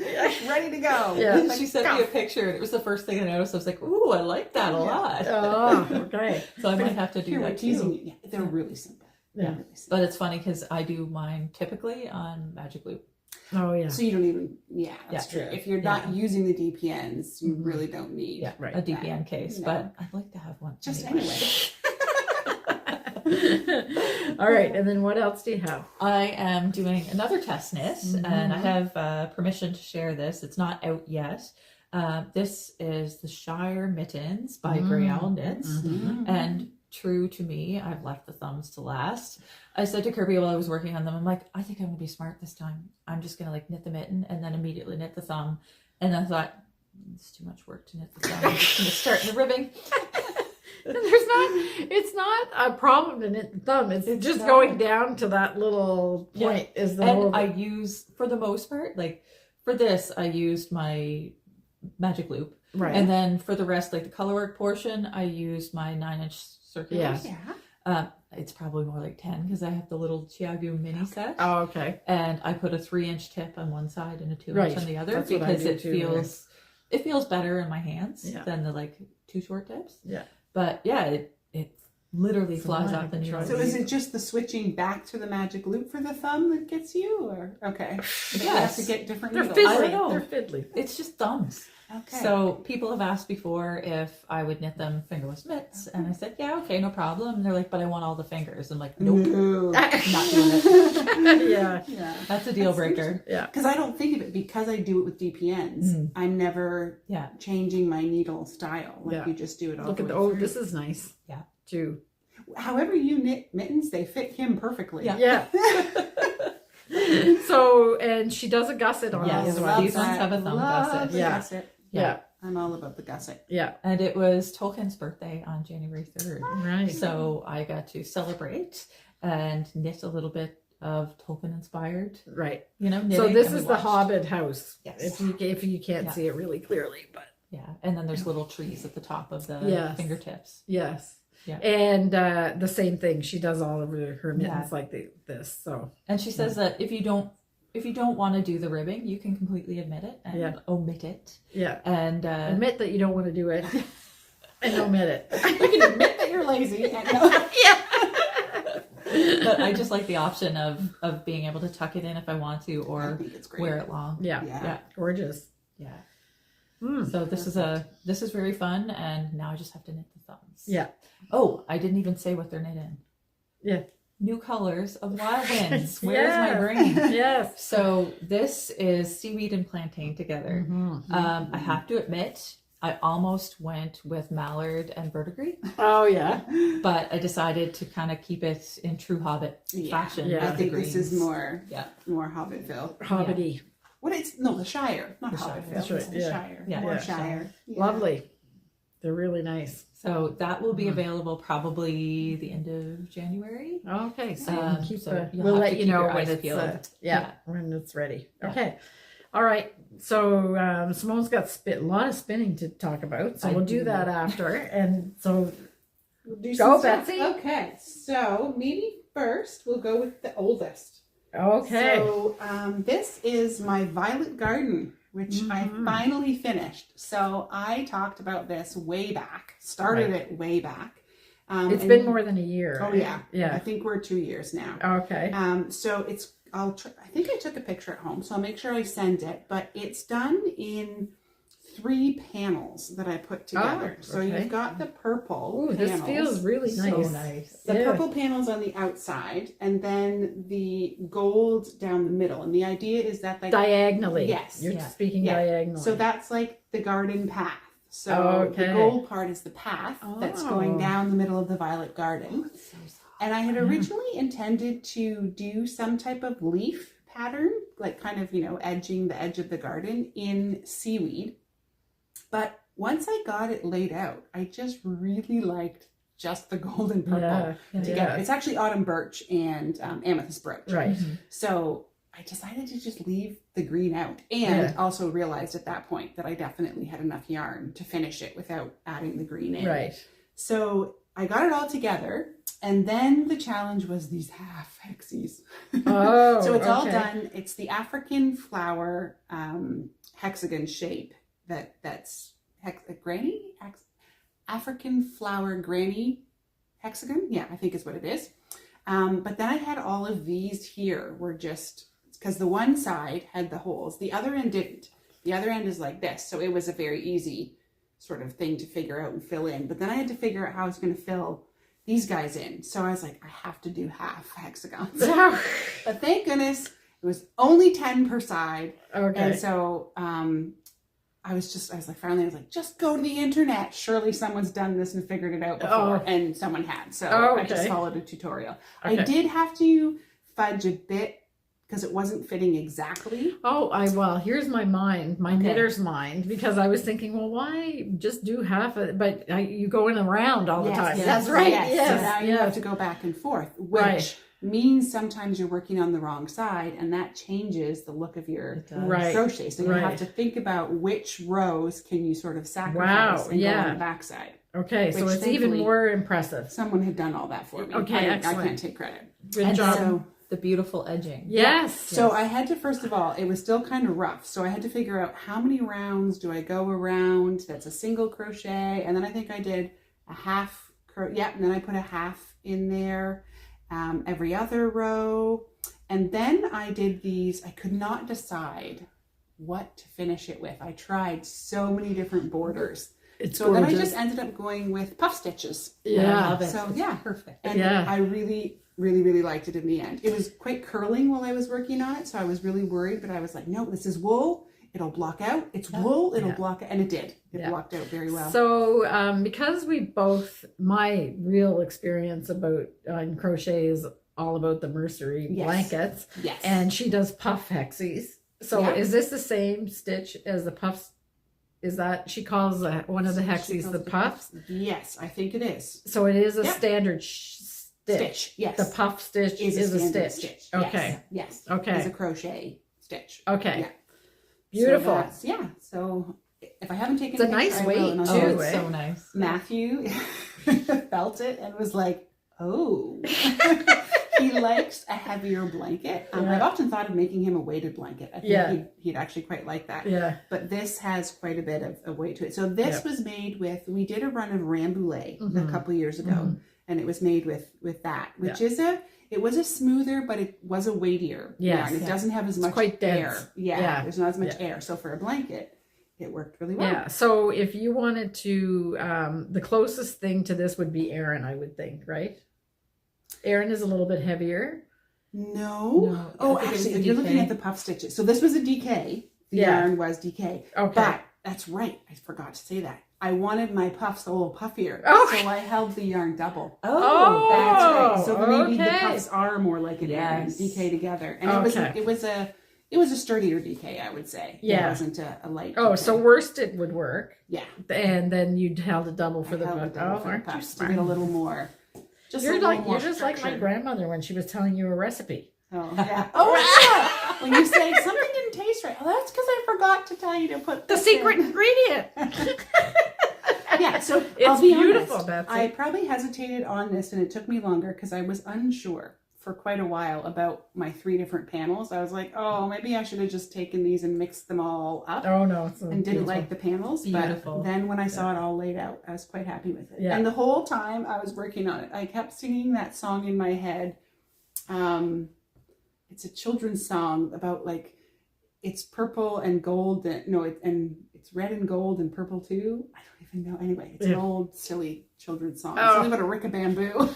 ready to go. Yeah. She sent me a picture, and it was the first thing I noticed. I was like, "Ooh, I like that a lot." Oh, okay. So I might have to do Here, we're that teasing too. you. Yeah, they're really simple. Yeah. They're really simple. But it's funny because I do mine typically on magic loop. Oh, yeah. So you don't even. Yeah, that's Yeah. true. If you're not using the DPNs, you really don't need. Yeah, Right. a DPN case. No. But I'd like to have one. Just anyway. All right. And then what else do you have? I am doing another test knit, and I have permission to share this. It's not out yet. This is the Shire Mittens by Grey Owl Knits. And true to me, I've left the thumbs to last. I said to Kirby while I was working on them, I'm like, I think I'm going to be smart this time. I'm just going to knit the mitten and then immediately knit the thumb. And I thought, it's too much work to knit the thumb. I'm just going to start the ribbing. It's not a problem to knit the thumb. It's just not. going down to that little point is the whole. And I use, for the most part, like for this, I used my magic loop. Right. And then for the rest, like the colorwork portion, I used my 9-inch circulars. Yeah. It's probably more like 10 because I have the little Chiagu mini set. Oh, okay. And I put a 3-inch tip on one side and a 2-inch Right. on the other That's what I because do it too, feels better in my hands Yeah. than the like 2 short tips. Yeah. But yeah, it literally So flies now I off the can needle. try So is it just the switching back to the magic loop for the thumb that gets you, or okay? You have to get different They're needles. I fiddly. don't know. They're fiddly. It's just thumbs. Okay. So people have asked before if I would knit them fingerless mitts, and I said, yeah, okay, no problem. And they're like, but I want all the fingers. I'm like, nope, No. not doing it. Yeah. Yeah. That's a deal breaker. Yeah. Because I don't think of it, because I do it with DPNs. I'm never Yeah. changing my needle style. Like Yeah. you just do it all Look the at way the. Oh, through. this is nice. Yeah. Too. However you knit mittens, they fit him perfectly. Yeah. Yeah. So, and she does a gusset on Yes. these Love ones. These ones have a thumb Love gusset. the Yeah. gusset. Yeah. I'm all about the gusset. Yeah. And it was Tolkien's birthday on January 3rd. Right. So I got to celebrate and knit a little bit of Tolkien inspired, Right. knitting. So this and we is the watched. Hobbit house. Yes. If you can't Yeah. see it really clearly, but Yeah. And then there's little trees at the top of the Yes. fingertips. yes. Yeah. And the same thing. She does all of her mittens Yeah. like this. So And she says that if you don't want to do the ribbing, you can completely omit it and omit it. yeah. And Admit that you don't want to do it, and omit it. You can admit that you're lazy. And no. but I just like the option of being able to tuck it in if I want to, I or think it's great. wear it long. Yeah. Yeah. Gorgeous. Yeah. Mm. So this is very fun, and now I just have to knit the thumbs. Yeah. Oh, I didn't even say what they're knit in. Yeah. New colors of Wild Winds. Where's Yeah. my brain? Yes. So this is seaweed and plantain together. Mhm. I have to admit, I almost went with mallard and verdigris, Oh yeah. but I decided to kind of keep it in true Hobbit fashion. Yeah. I with think the this is greens. more Yeah. Hobbitville. Hobbity. What it's the Shire, not The Shire. Hobbitville. That's right, It's the yeah. Shire. Yeah. More Yeah. Shire. Yeah. Lovely. They're really nice. So that will be available probably the end of January. Okay. So, So you'll we'll have let to you keep know your when eyes it's peeled. yeah, when it's ready. Yeah. Okay. All right. So Simone's got a lot of spinning to talk about. So I we'll do do. that after. And so Do Go, some stuff. Betsy. Okay, so maybe first we'll go with the oldest. okay. So this is my Violet Garden, which I finally finished. So I talked about this way back, started it way back. It's and- been more than a year. Oh yeah, I Yeah. think we're 2 years now. Okay. So it's I think I took a picture at home, so I'll make sure I send it. But it's done in 3 panels that I put together. So okay. you've got the purple Ooh, panels. this feels really So nice. nice. The Yeah. purple panels on the outside, and then the gold down the middle. And the idea is that like Diagonally. Yes. You're Yeah. speaking Yeah. diagonally. so that's like the garden path. So Okay. the gold part is the path that's going Oh. down the middle of the violet garden. And I had originally intended to do some type of leaf pattern, like kind of, edging the edge of the garden in seaweed. But once I got it laid out, I just really liked just the gold and purple Yeah. together. Yeah. It's actually autumn birch and amethyst brooch. Right. So I decided to just leave the green out, and also realized at that point that I definitely had enough yarn to finish it without adding the green in. Right. So I got it all together, and then the challenge was these half hexies. Oh. So it's all okay. done. It's the African flower hexagon shape that's granny? African flower granny hexagon? Yeah, I think is what it is. But then I had all of these here were just, because the one side had the holes, the other end didn't. The other end is like this. So it was a very easy sort of thing to figure out and fill in. But then I had to figure out how I was going to fill these guys in. So I was like, I have to do half hexagons. But thank goodness it was only 10 per side. Okay. And so I was like, just go to the internet. Surely someone's done this and figured it out before. Oh. And someone had. So Oh, I just okay. followed a tutorial. Okay. I did have to fudge a bit because it wasn't fitting exactly. Oh, well, here's my knitter's mind, because I was thinking, well, why just do half of it? But you go in and around all the time. Yes, That's right. Yes. Yes. So now you have to go back and forth, which means sometimes you're working on the wrong side, and that changes the look of your crochet. So you have to think about which rows can you sort of sacrifice and go on the back side. Okay, so it's even more impressive. Someone had done all that for me. Okay, excellent. I can't take credit. Good job. So, the beautiful edging. Yes. So I had to, first of all, it was still kind of rough. So I had to figure out how many rounds do I go around. That's a single crochet. And then I think I did a half, and then I put a half in there every other row. And then I did these, I could not decide what to finish it with. I tried so many different borders. So then I just ended up going with puff stitches. Yeah. I love it. So it's perfect. And I really, really, really liked it in the end. It was quite curling while I was working on it, so I was really worried, but I was like, no, this is wool. It'll block out. It's wool. It'll block out. And it did. It blocked out very well. So because my real experience on crochet is all about the mercery blankets. Yes. And she does puff hexies. So is this the same stitch as the puffs? Is that, she calls one of the hexies the puffs? Yes, I think it is. So it is a standard stitch. Yes. The puff stitch is a stitch. Okay. Yes. Okay. It's a crochet stitch. Okay. Yeah. Beautiful. So if I haven't taken it's a nice weight too. It's so nice. Matthew felt it and was like, oh. He likes a heavier blanket. I've often thought of making him a weighted blanket. I think he'd actually quite like that. Yeah. But this has quite a bit of weight to it. So this was made with, we did a run of Rambouillet a couple years ago, and it was made with that, which is it was a smoother, but it was a weightier yarn. It doesn't have as much quite air. dense. Yeah, there's not as much air. So for a blanket, it worked really well. Yeah. So if you wanted to, the closest thing to this would be Erin, I would think, right? Erin is a little bit heavier. No. Oh, actually, if you're looking at the puff stitches. So this was a DK. The yarn was DK. Okay. But that's right. I forgot to say that. I wanted my puffs a little puffier. Okay. So I held the yarn double. Oh, that's right. So maybe the puffs are more like an Erin, DK together. And it was a sturdier DK, I would say. Yeah. It wasn't a light DK. So worsted would work. Yeah. And then you'd held it double for the puffs to get a little more. You're just like my grandmother when she was telling you a recipe. Oh, yeah. Oh, when you say something didn't taste right, that's because I forgot to tell you to put the secret ingredient. Yeah, so I'll be beautiful, Betsy. I probably hesitated on this, and it took me longer because I was unsure for quite a while about my 3 different panels. I was like, oh, maybe I should have just taken these and mixed them all up. Oh, no. And didn't like the panels. Beautiful. But then when I saw it all laid out, I was quite happy with it. Yeah. And the whole time I was working on it, I kept singing that song in my head. It's a children's song about it's purple and gold. And it's red and gold and purple too. I don't even know. Anyway, it's an old, silly children's song. It's something about a rick of bamboo.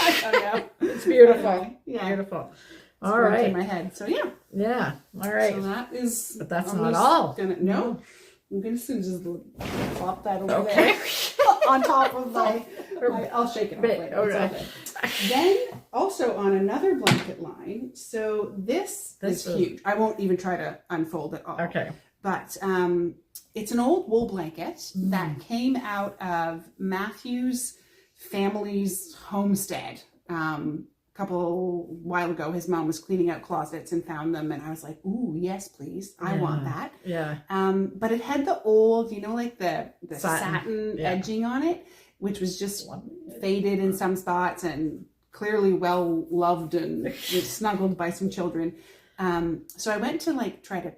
I don't know. It's beautiful. Yeah. Beautiful. It's all right. In my head. So yeah. Yeah. All right. So that is. But that's not all. No. I'm gonna soon just plop that over there on top of my. I'll shake it off later. Okay. Then also on another blanket line. So this is huge. I won't even try to unfold it all. Okay. But it's an old wool blanket that came out of Matthew's family's homestead. While ago, his mom was cleaning out closets and found them, and I was like, ooh, yes, please. I want that. Yeah. But it had the old, the satin edging on it, which was just faded in some spots and clearly well loved and snuggled by some children. So I went to try to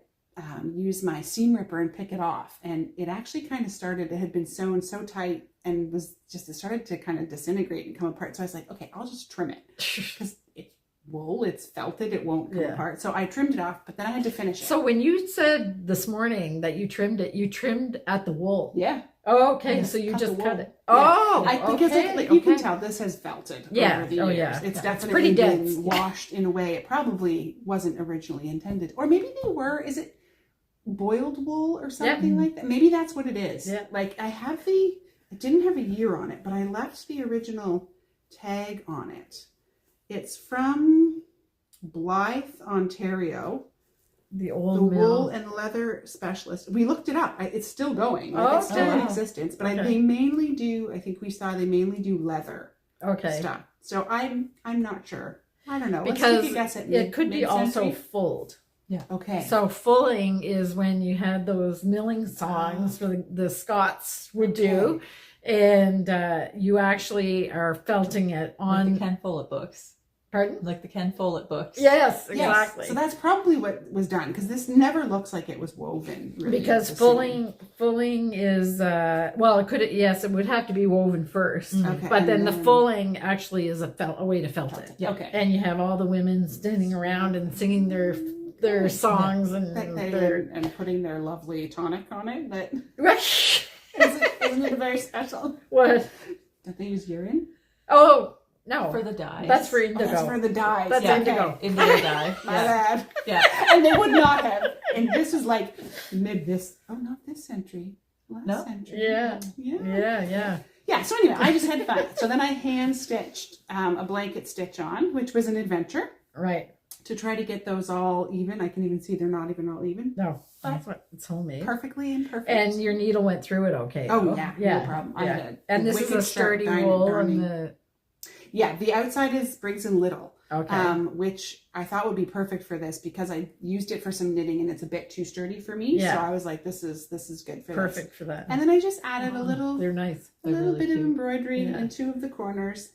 use my seam ripper and pick it off, and it actually kind of started, it had been sewn so tight and it started to kind of disintegrate and come apart. So I was like, okay, I'll just trim it because it's wool, it's felted, it won't come apart. So I trimmed it off, but then I had to finish it. So when you said this morning that you trimmed it, you trimmed at the wool. Yeah. Oh, okay. So you just cut it. Yeah. Oh, because you can tell this has felted over the years. Yeah. It's definitely been washed in a way it probably wasn't originally intended. Or maybe they were, is it boiled wool or something like that? Maybe that's what it is. Yeah. I didn't have a year on it, but I left the original tag on it. It's from Blythe, Ontario. The The old wool mill. and leather specialist. We looked it up. It's still going. Oh, It's still in okay. existence. But Okay. they mainly do, I think we saw they mainly do leather Okay. stuff. So I'm not sure. I don't know. Let's Because take a guess at it could be also mid-century. fulled. Okay. So fulling is when you had those milling songs for the Scots would do, and you actually are felting it Like on. the Ken Follett books. Pardon? Like the Ken Follett books. Yes, Yes. exactly. So that's probably what was done because this never looks like it was woven. Really, Because the same. fulling is well, it would have to be woven first, Okay. but then and the fulling actually is a way to felt it. Yeah. Okay. And you have all the women standing around and singing their songs and their. And putting their lovely tonic on it. That What? isn't it very special? What? Don't they use urine? Oh no, For the dyes. that's for Oh, indigo. that's for the dyes. That's Yeah, indigo. okay. Indigo dye. My Yeah. bad. Yeah. And they would not have. And this is like not this century. Last No? century. Yeah. Yeah. Yeah. So anyway, I just had fun. So then I hand stitched a blanket stitch on, which was an adventure Right. to try to get those all even. I can even see they're not even all even. No, that's what it's homemade. Perfectly imperfect. And your needle went through it okay. Oh, though. yeah, no problem. I Yeah. had And this is wicked a sharp sturdy wool darning. and Yeah, the outside is Briggs and Little. okay. Which I thought would be perfect for this because I used it for some knitting and it's a bit too sturdy for me. Yeah. So I was like, this is good for this. Perfect for that. And then I just added a little They're nice. They're really bit of cute. embroidery Yeah. in two of the corners.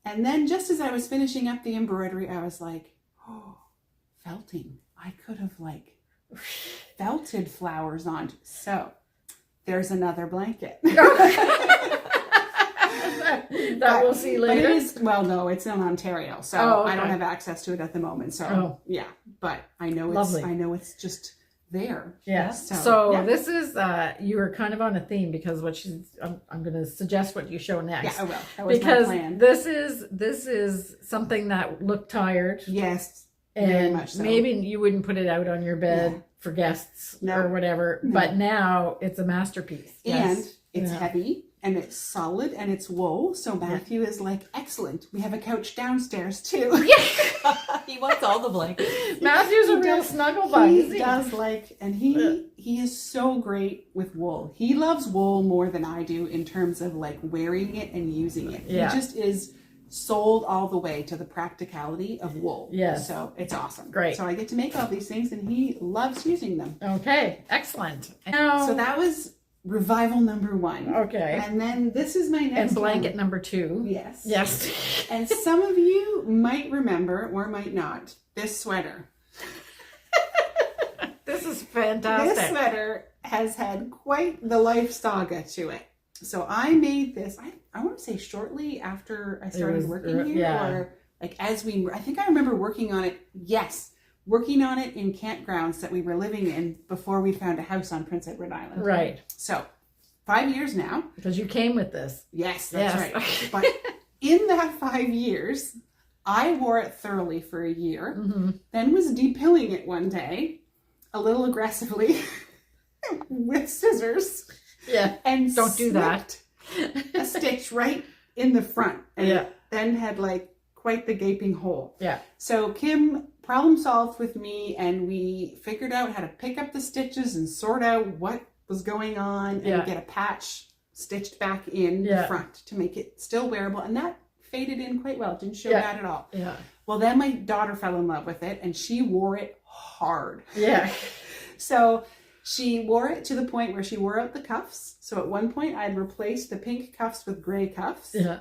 And then just as I was finishing up the embroidery, I was like, oh, felting. I could have like felted flowers onto. So there's another blanket. That we'll see But later. it is, well, no, it's in Ontario, so Oh, I don't okay. have access to it at the moment. So Oh. yeah, but I know Lovely. it's just there. Yeah. So, So yeah. this is you were kind of on a theme because what she's I'm going to suggest what you show next. Yeah, I will. That was Because my plan. this is something that looked tired Yes, very and much so. maybe you wouldn't put it out on your bed Yeah. for guests No. or whatever, No. but now it's a masterpiece. And Yes. it's Yeah. heavy and it's solid and it's wool. So Matthew is like, excellent. We have a couch downstairs too. He wants all the blankets. Matthew's a He real does- snuggle bug. He isn't he? does like, and he is so great with wool. He loves wool more than I do in terms of like wearing it and using it. Yeah. He just is sold all the way to the practicality of wool. Yes. So it's awesome. Great. So I get to make all these things and he loves using them. Okay, excellent. Now, So that was revival number 1. okay. And then this is my next And blanket one. number 2. Yes. Yes. And some of you might remember or might not this sweater. This is This fantastic. sweater has had quite the life saga to it. So I made this, I want to say shortly after I started was, working here, yeah. or like I think I remember working on it. Yes, working on it in campgrounds that we were living in before we found a house on Prince Edward Island. Right. So 5 years now. Because you came with this. Yes, that's Yes. right. But in that 5 years, I wore it thoroughly for a year, Mm-hmm. then was depilling it one day, a little aggressively, with scissors, Yeah. and Don't do that. slipped a stitch right in the front, and Yeah. it then had like quite the gaping hole. Yeah. So Kim problem solved with me, and we figured out how to pick up the stitches and sort out what was going on, and Yeah. get a patch stitched back in Yeah. the front to make it still wearable, and that faded in quite well. It didn't show Yeah. bad at all. Yeah. Well, then my daughter fell in love with it, and she wore it hard. Yeah. So she wore it to the point where she wore out the cuffs. So at one point I had replaced the pink cuffs with gray cuffs. Yeah.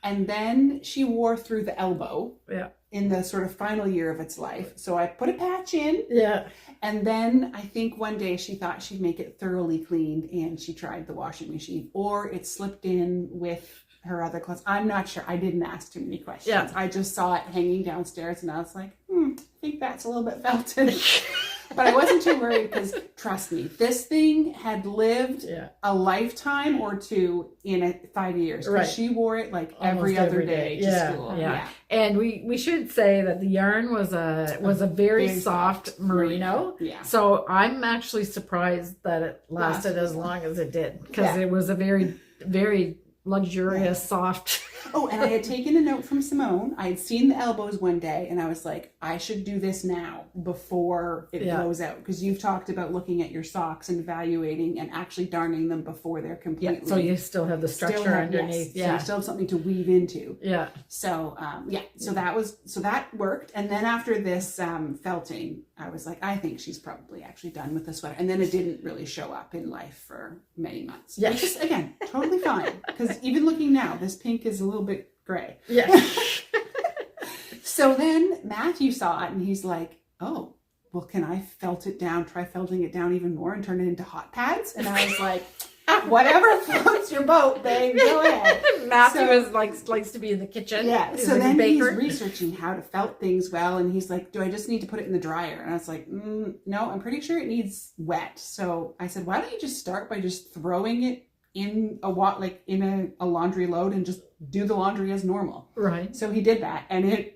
And then she wore through the elbow Yeah. in the sort of final year of its life. So I put a patch in, Yeah. and then I think one day she thought she'd make it thoroughly cleaned, and she tried the washing machine, or it slipped in with her other clothes. I'm not sure. I didn't ask too many questions. Yeah. I just saw it hanging downstairs, and I was like, I think that's a little bit felted. But I wasn't too worried because, trust me, this thing had lived Yeah. a lifetime or two in 5 years. 'Cause Right. she wore it like Almost every other every day day. to Yeah, school. yeah. And we should say that the yarn was a very soft merino. Yeah. So I'm actually surprised that it lasted as long as it did, because Yeah. it was a very, very luxurious, soft Oh, and I had taken a note from Simone. I had seen the elbows one day, and I was like, I should do this now before it blows out. Because you've talked about looking at your socks and evaluating and actually darning them before they're completely. Yeah, so you still have the structure underneath. Yes, so you still have something to weave into. Yeah. So, so that worked. And then after this felting, I was like, I think she's probably actually done with the sweater. And then it didn't really show up in life for many months. Yeah. Which is, again, totally fine. Because even looking now, this pink is a little bit gray. Yeah. So then Matthew saw it and he's like, oh, well, can I try felting it down even more and turn it into hot pads? And I was like, whatever floats your boat, babe, go ahead. Matthew likes to be in the kitchen. Yeah. He's So like a then baker. he's researching how to felt things well, and he's like, do I just need to put it in the dryer? And I was like, no, I'm pretty sure it needs wet. So I said, why don't you just start by just throwing it in a laundry load and just do the laundry as normal. Right. So he did that, and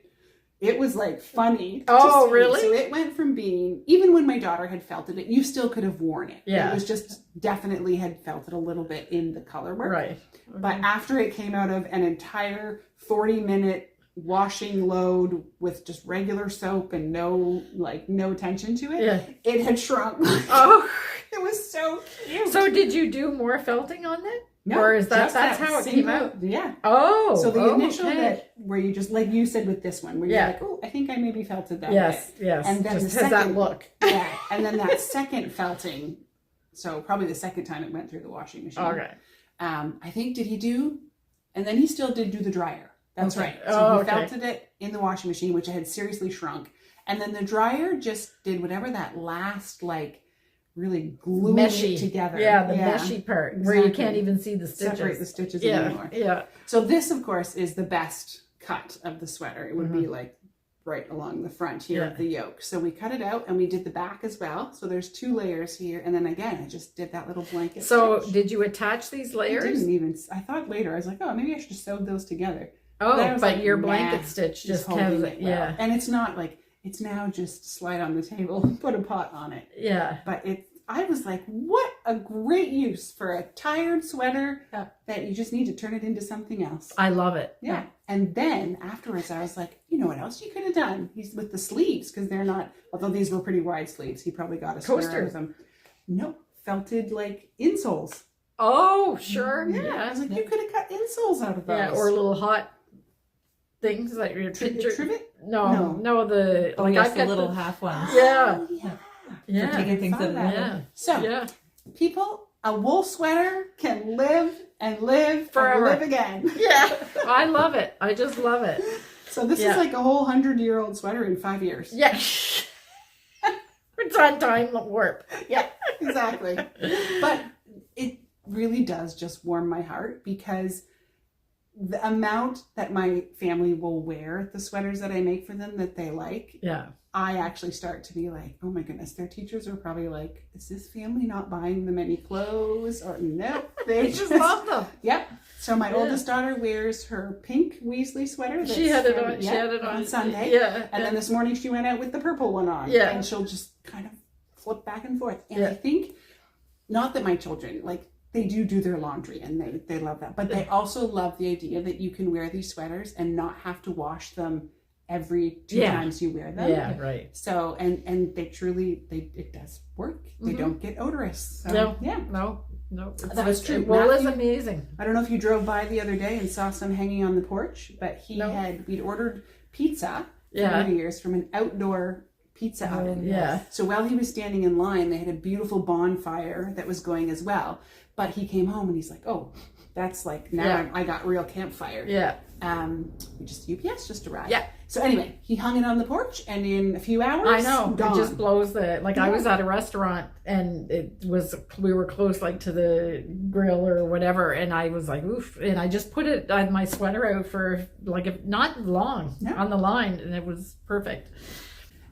it was like funny. Oh, to see. really? So it went from being, even when my daughter had felted it, you still could have worn it. Yeah. It was just definitely had felted a little bit in the color work. Right. But after it came out of an entire 40-minute washing load with just regular soap and no attention to it, it had shrunk. Oh. It was so cute. So did you do more felting on it? No, or is that's just how it single, came out? Yeah. Oh. So the initial okay. where you just, like you said with this one, where you're like, oh, I think I maybe felted that Yes, bit. yes. And then just the has second, that look. Yeah. And then that second felting, so probably the second time it went through the washing machine. Okay. I think, and then he still did do the dryer. That's okay. right. So he felted it in the washing machine, which had seriously shrunk. And then the dryer just did whatever that last, really gluing meshy it together. Yeah, the meshy part where you can't even see the stitches. Separate the stitches anymore. Yeah. So this, of course, is the best cut of the sweater. It would be right along the front here of the yoke. So we cut it out and we did the back as well. So there's 2 layers here. And then again, I just did that little blanket So stitch. did you attach these layers? I thought later, I was like, oh, maybe I should have sewed those together. Oh, but your nah, blanket stitch just has it. well. Yeah. And it's not it's now just slide on the table, put a pot on it. Yeah. But I was like, what a great use for a tired sweater that you just need to turn it into something else. I love it. Yeah. And then afterwards, I was like, you know what else you could have done? He's with the sleeves, because they're not, although these were pretty wide sleeves, he probably got a square out of them. No, felted insoles. Oh, sure. Yeah. I was like, you could have cut insoles out of those. Yeah, or little hot things like your trivet? No, the I've got the little half ones. Yeah. Oh, yeah. For taking things out of the Yeah. So, people, a wool sweater can live and live forever. and live again. Yeah. I love it. I just love it. So this is like a whole 100-year-old sweater in 5 years. Yeah. It's on time warp. Yeah, exactly. But it really does just warm my heart, because the amount that my family will wear the sweaters that I make for them that they like, I actually start to be like, oh my goodness, their teachers are probably like, is this family not buying them any clothes? Or no, they just love them. Yep. So my oldest daughter wears her pink Weasley sweater. She had it on Sunday. Yeah. And then this morning she went out with the purple one on. Yeah. And she'll just kind of flip back and forth. And I think, not that my children, they do their laundry and they love that, but they also love the idea that you can wear these sweaters and not have to wash them every 2 times you wear them. Yeah, right. So, and they truly, it does work. They don't get odorous. So, no. Yeah. No. That was true. Wool is amazing. I don't know if you drove by the other day and saw some hanging on the porch, but we'd ordered pizza for New Year's from an outdoor pizza oven. Yeah. So while he was standing in line, they had a beautiful bonfire that was going as well. But he came home and he's like, oh, that's now I got real campfire. Yeah. UPS just arrived. Yeah. So anyway, he hung it on the porch, and in a few hours, I know, gone. it just blows I was at a restaurant and we were close to the grill or whatever, and I was like, oof, and I just put it on my sweater out for not long on the line, and it was perfect.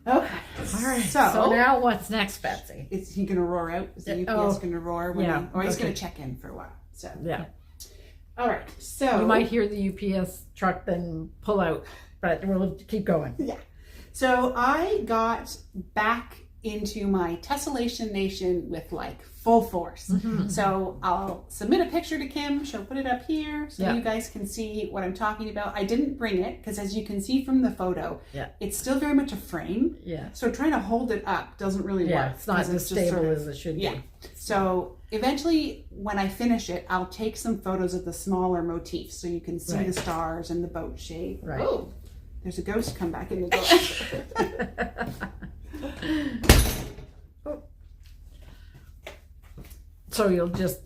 Okay. All right. So now what's next, Betsy? Is he going to roar out? Is the UPS going to roar? He's going to check in for a while. So yeah. All right. So you might hear the UPS truck then pull out, but we'll keep going. Yeah. So I got back into my Tessellation nation with like full force. So I'll submit a picture to Kim. She'll put it up here so you guys can see what I'm talking about. I didn't bring it because, as you can see from the photo, it's still very much a frame. So trying to hold it up doesn't really work. It's not as stable as it should be. So eventually, when I finish it, I'll take some photos of the smaller motifs so you can see the stars and the boat shape. Oh, there's a ghost come back in the door. So you'll just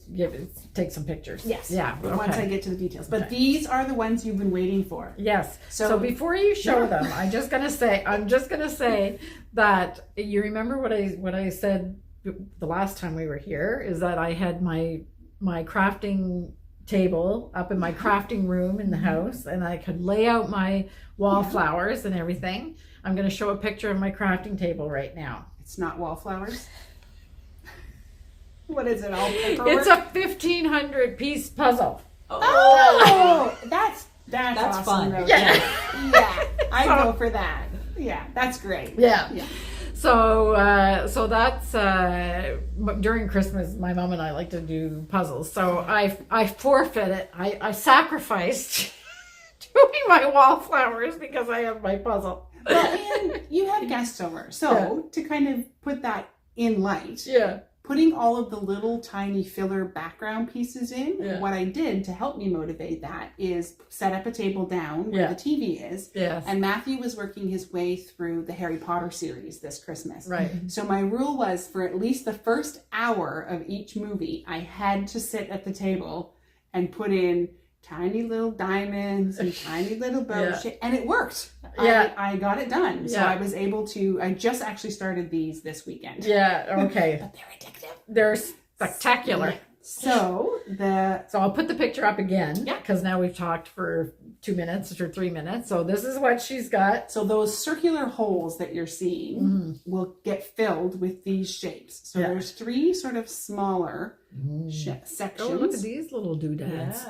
take some pictures. Yes. Yeah. Once I get to the details. But these are the ones you've been waiting for. Yes. So before you show them, I'm just gonna say that you remember what I said the last time we were here is that I had my crafting table up in my crafting room in the house, and I could lay out my wallflowers and everything. I'm going to show a picture of my crafting table right now. It's not wallflowers. What is it? All paperwork? It's a 1,500 piece puzzle. Oh, that's awesome, fun. Though. Yeah. I go for that. Yeah, that's great. Yeah. So that's during Christmas. My mom and I like to do puzzles. So I forfeit it. I sacrificed doing my wallflowers because I have my puzzle. Well, and you had guests over, so to kind of put that in light, putting all of the little tiny filler background pieces in, what I did to help me motivate that is set up a table down where the TV is. And Matthew was working his way through the Harry Potter series this Christmas. So my rule was for at least the first hour of each movie, I had to sit at the table and put in tiny little diamonds and tiny little bow shape, and it worked. I got it done. So I was able to, I just actually started these this weekend. Okay. But they're addictive. They're spectacular. So I'll put the picture up again because now we've talked for 2 minutes or 3 minutes. So this is what she's got. So those circular holes that you're seeing will get filled with these shapes. So there's 3 sort of smaller sections. Oh, look at these little doodads.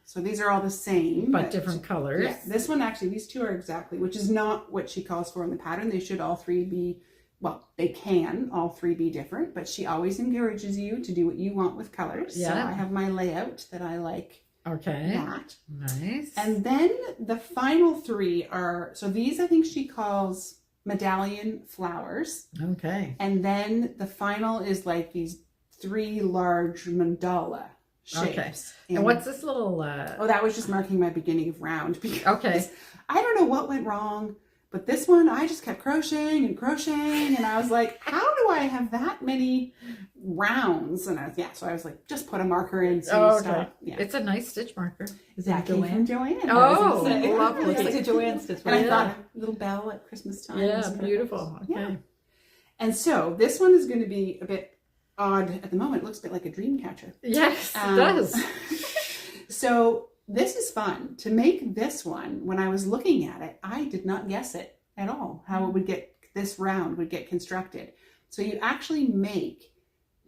So these are all the same. But different colors. Yeah, this one actually, these 2 are exactly, which is not what she calls for in the pattern. They should all 3 be, well, they can all 3 be different, but she always encourages you to do what you want with colors. So I have my layout that I like. That. Nice. And then the final 3 are, so these I think she calls medallion flowers. And then the final is like these 3 large mandala shapes. And what's this little that was just marking my beginning of round because I don't know what went wrong, but this one I just kept crocheting and I was like, how do I have that many rounds? And so I was like, just put a marker in. It's a nice stitch marker. Is that from Joanne? Lovely. It's a Joanne stitch marker. And I thought a little bell at Christmas time. Beautiful. And so this one is going to be a bit odd at the moment. It looks a bit like a dream catcher. Yes, it does. So this is fun. To make this one, when I was looking at it, I did not guess it at all, how it would get, this round would get constructed. So you actually make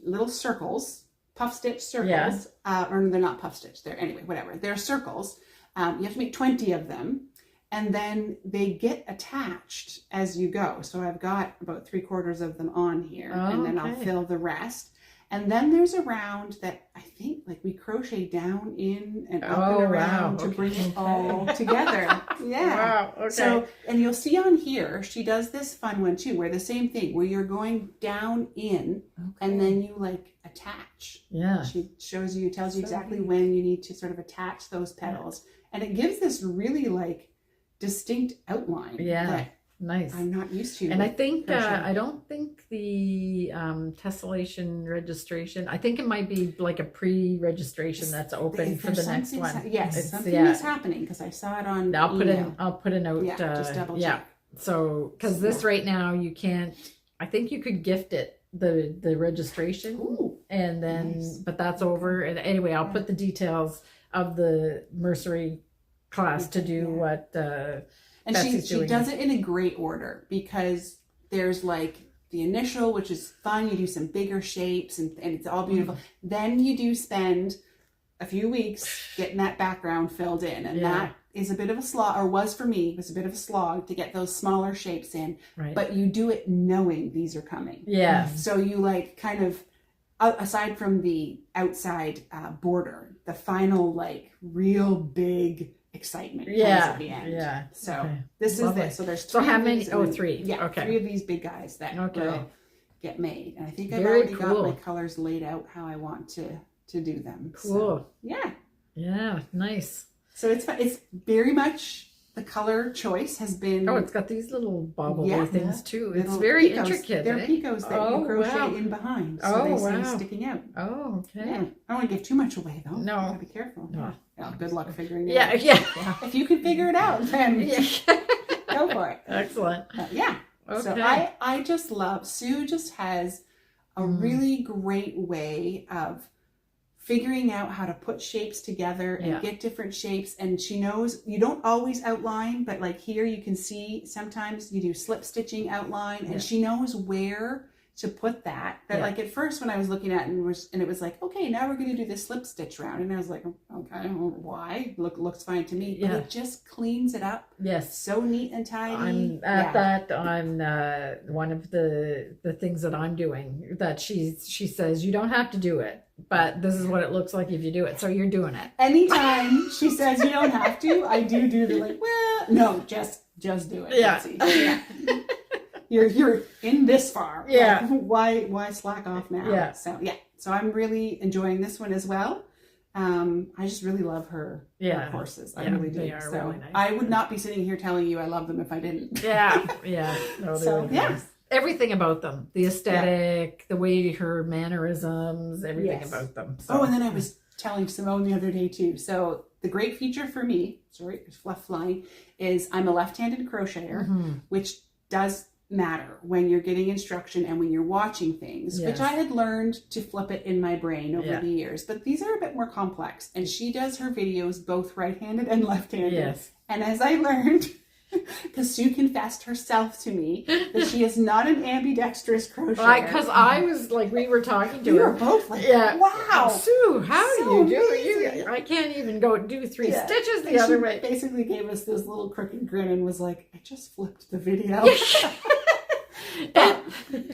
little circles, puff stitch circles, or they're not puff stitch, they're, anyway, whatever. They're circles. You have to make 20 of them. And then they get attached as you go. So I've got about 3/4 of them on here, and then I'll fill the rest. And then there's a round that I think like we crochet down in and up and around to bring it all together. So, and you'll see on here, she does this fun one too, where the same thing, where you're going down in and then you like attach. She shows you, tells you exactly when you need to sort of attach those petals. And it gives this really like distinct outline that I'm not used to. And I think I don't think the tessellation registration, I think it might be like a pre-registration that's open for the next one. Something is happening because I saw it on I'll put a note. Just double check. So because this right now you can't, I think you could gift it the registration and then but that's over. And anyway, I'll put the details of the mercery class to do what and she does it in a great order because there's like the initial, which is fun. You do some bigger shapes and it's all beautiful. Then you do spend a few weeks getting that background filled in, and that is a bit of a slog, or was for me, was a bit of a slog to get those smaller shapes in. Right. But you do it knowing these are coming. Yes. So you like kind of, aside from the outside border, the final like real big excitement comes at the end. Yeah. So Okay. this Lovely. is it. So there's So three how of many? these, Oh, and 3. Yeah, Okay. 3 of these big guys that Okay. will get made. And I think I've Very already got cool. my colors laid out how I want to do them. Cool. So, yeah. Yeah. Nice. So it's fun. It's very much the color choice has been. Oh, it's got these little bobbly Yeah. things too. It's little very picos. intricate. They're eh? picos that Oh, you crochet wow. in behind, so Oh, they stay wow. sticking out. Oh, okay. Yeah. I don't want to give too much away though. No. Gotta be careful. No. Well, good luck figuring it Yeah. out. Yeah. If you can figure it out, then go for it. Excellent. Yeah. Okay. So I just love, Sue just has a really great way of figuring out how to put shapes together and get different shapes. And she knows you don't always outline, but like here you can see sometimes you do slip stitching outline, and she knows where to put that. But like at first when I was looking at it and it was like, okay, now we're going to do the slip stitch round. And I was like, okay, well, why? Looks fine to me. But it just cleans it up. Yes. So neat and tidy. I'm at that. I'm one of the things that I'm doing that she says you don't have to do it, but this is what it looks like if you do it. So you're doing it. Anytime she says you don't have to, I do the like, well, no, just do it. Yeah. Betsy. Yeah. You're in this far. Yeah. Like, why slack off now? Yeah. So I'm really enjoying this one as well. I just really love her courses. I really do. They are so really nice. I would not be sitting here telling you I love them if I didn't. Yeah. Yeah. No, they're So, really yeah. nice. Everything about them, the aesthetic, the way her mannerisms, everything about them. So. Oh, and then I was telling Simone the other day too. So the great feature for me, fluff flying, is I'm a left-handed crocheter, which does matter when you're getting instruction and when you're watching things, which I had learned to flip it in my brain over the years. But these are a bit more complex, and she does her videos both right-handed and left-handed. Yes. And as I learned, because Sue confessed herself to me that she is not an ambidextrous crocheter. Because I was like, we were talking to we her. were both like, Yeah. wow. Sue, how So do you do it? amazing. I can't even go do 3 stitches the And other she way. basically gave us this little crooked grin and was like, I just flipped the video. But